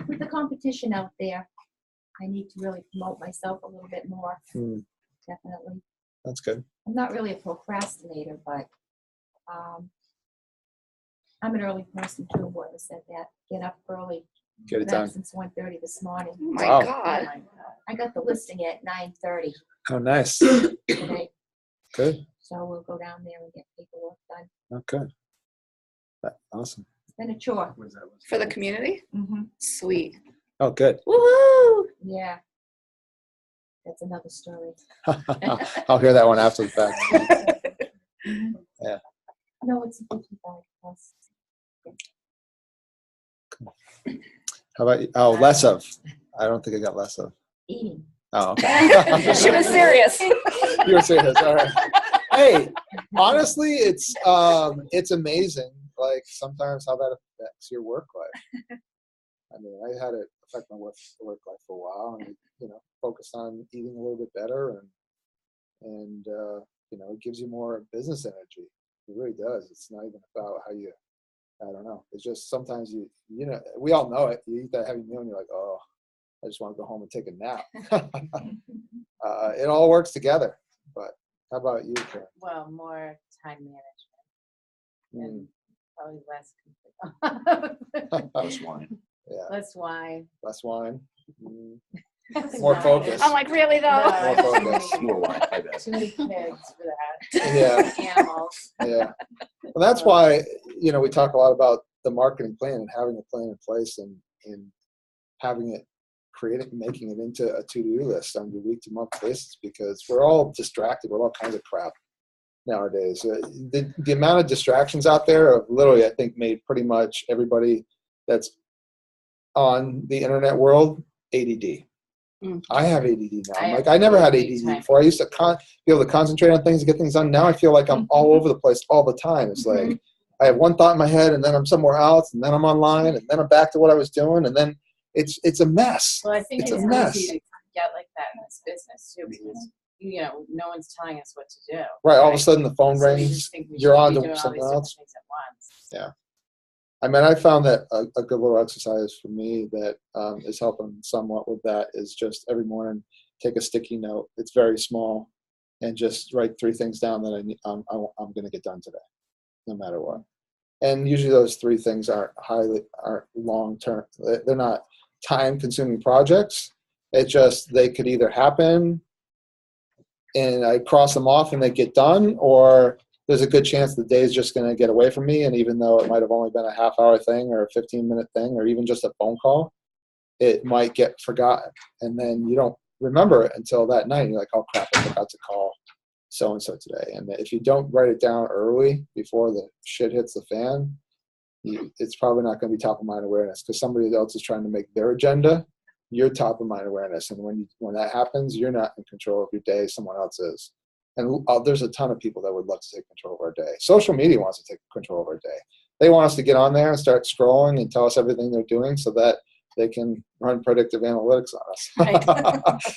With the competition out there, I need to really promote myself a little bit more. Definitely. That's good. I'm not really a procrastinator, but I'm an early person too. Whoever said that, get up early. Get it done. Since 1:30 this morning. Oh my Wow. God. I got the listing at 9:30 Oh, nice. today, Good. so we'll go down there and get paperwork done. Okay. Awesome. It's been a chore. For the community? Mm-hmm. Sweet. Oh, good. Woohoo! Yeah, that's another story. I'll hear that one after the fact. Yeah. No, it's a 55 plus. How about you? Oh, less of. I don't think I got less of. Eating. Oh, okay. She was serious. You were serious. All right. Hey, honestly, it's amazing. Like sometimes how that affects your work life. I mean, I had it affect my work life for a while, and focused on eating a little bit better, and it gives you more business energy. It really does. It's not even about how you. I don't know. It's just sometimes we all know it. You eat that heavy meal and you're like, oh, I just want to go home and take a nap. It all works together. But how about you, Karen? Well, more time management and probably less. Less wine. Yeah. Less wine. Less wine. More focus. I'm like, really though? More focus. More wine. I bet. Too many kids for that. Yeah. Animals. Yeah. Well, that's why, we talk a lot about the marketing plan and having a plan in place and having it making it into a to-do list on your week-to-month basis, because we're all distracted with all kinds of crap nowadays. The amount of distractions out there have literally, I think, made pretty much everybody that's on the internet world ADD. I have ADD now. I never had ADD before. I used to be able to concentrate on things and get things done. Now I feel like I'm all over the place all the time. It's like I have one thought in my head, and then I'm somewhere else, and then I'm online, and then I'm back to what I was doing, and then it's a mess. Well, I think it's it's a mess. easy to get like that in this business too, because no one's telling us what to do. Right. All of a sudden the phone So we rings. just think we You're should on be to doing all something these different else. things at once. Yeah. I mean, I found that a good little exercise for me that is helping somewhat with that is just every morning take a sticky note. It's very small, and just write 3 things down that I'm going to get done today, no matter what. And usually those 3 things aren't long term. They're not time consuming projects. It's just they could either happen and I cross them off and they get done, or there's a good chance the day is just going to get away from me. And even though it might have only been a half-hour thing or a 15-minute thing or even just a phone call, it might get forgotten. And then you don't remember it until that night. You're like, oh, crap, I forgot to call so-and-so today. And if you don't write it down early before the shit hits the fan, it's probably not going to be top-of-mind awareness because somebody else is trying to make their agenda your top-of-mind awareness. And when that happens, you're not in control of your day. Someone else is. And there's a ton of people that would love to take control of our day. Social media wants to take control of our day. They want us to get on there and start scrolling and tell us everything they're doing so that they can run predictive analytics on us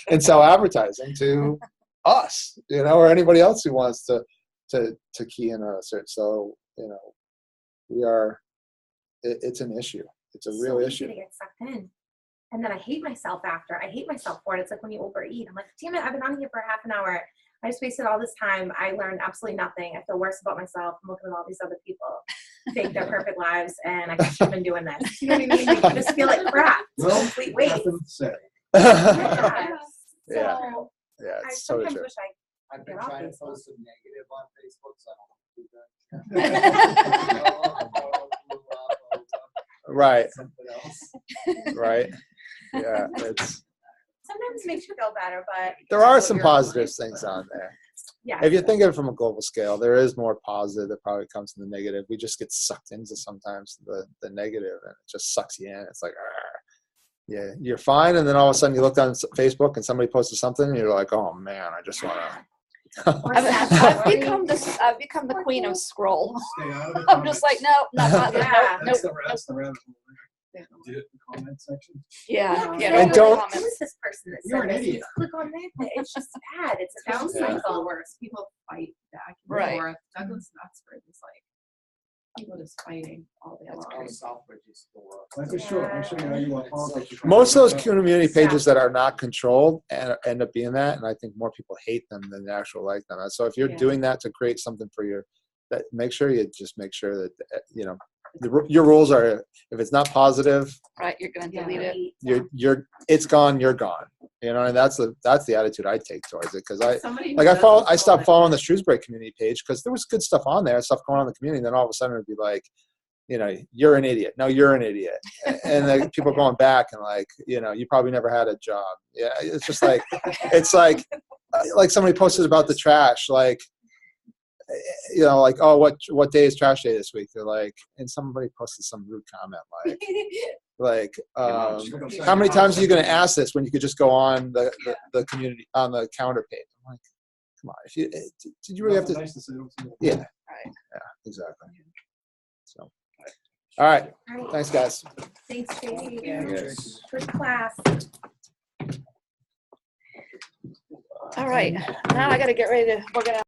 and sell advertising to us, or anybody else who wants to key in on a search. So, it's an issue. It's a real issue. To get sucked in. And then I hate myself after. I hate myself for it. It's like when you overeat. I'm like, damn it, I've been on here for half an hour. I just wasted all this time. I learned absolutely nothing. I feel worse about myself. I'm looking at all these other people fake their perfect lives, and I should have been doing this. You know what I mean? Like, I just feel like crap. It's a complete waste. Yeah. So Yeah, I it's totally sometimes true. wish I've been Get off trying to Facebook. post some negative on Facebook, so I don't do that. Right. Something else. Right. Yeah. It's Sometimes it makes you feel better, but. there are some positive things on there. Yeah. If you think of it from a global scale, there is more positive that probably comes from the negative. We just get sucked into sometimes the negative, and it just sucks you in. It's like, "Argh." Yeah, you're fine, and then all of a sudden you look on Facebook and somebody posted something, and you're like, oh man, I just want to. I've become the queen of scroll. Stay out of the I'm just like, comments. no, not Yeah. nope, That's the nope. rabbit hole. Did it in the comment section? Yeah, No, yeah. And no, don't- Who is this person that You're said an this? idiot. Click on that. It's just bad. It's a down Yeah. cycle. worse. People fight back and Right. forth. Douglas Oxford is like people just fighting all day That's long. how Southbridge is the world. Life is short. Make sure you know you want politics. you Most of those can't- community pages that are not controlled end up being that, and I think more people hate them than they actually like them. So if you're Yeah. doing that to create something for that make sure you just make sure that your rules are, if it's not positive, Right, you're gonna Yeah. delete it. it's gone, you're gone. And that's the attitude I take towards it, because I Somebody who stopped doesn't following the Shrewsbury community page because there was good stuff on there, stuff going on in the community, and then all of a sudden it'd be like, you're an idiot. No, you're an idiot. And then people going back and like, you probably never had a job. Yeah, it's just like, it's like somebody posted about the trash, like, like, oh, what day is trash day this week? They're like, and somebody posted some rude comment like, how many times are you going to ask this when you could just go on the community, on the calendar page? I'm like, come on, if you did you really have to? Nice to say, don't say that. Yeah. Right. Yeah, exactly. So, all right. All right. Thanks, guys. Thanks, Tracy. Yes. Good class. All right, now I gotta get ready we're gonna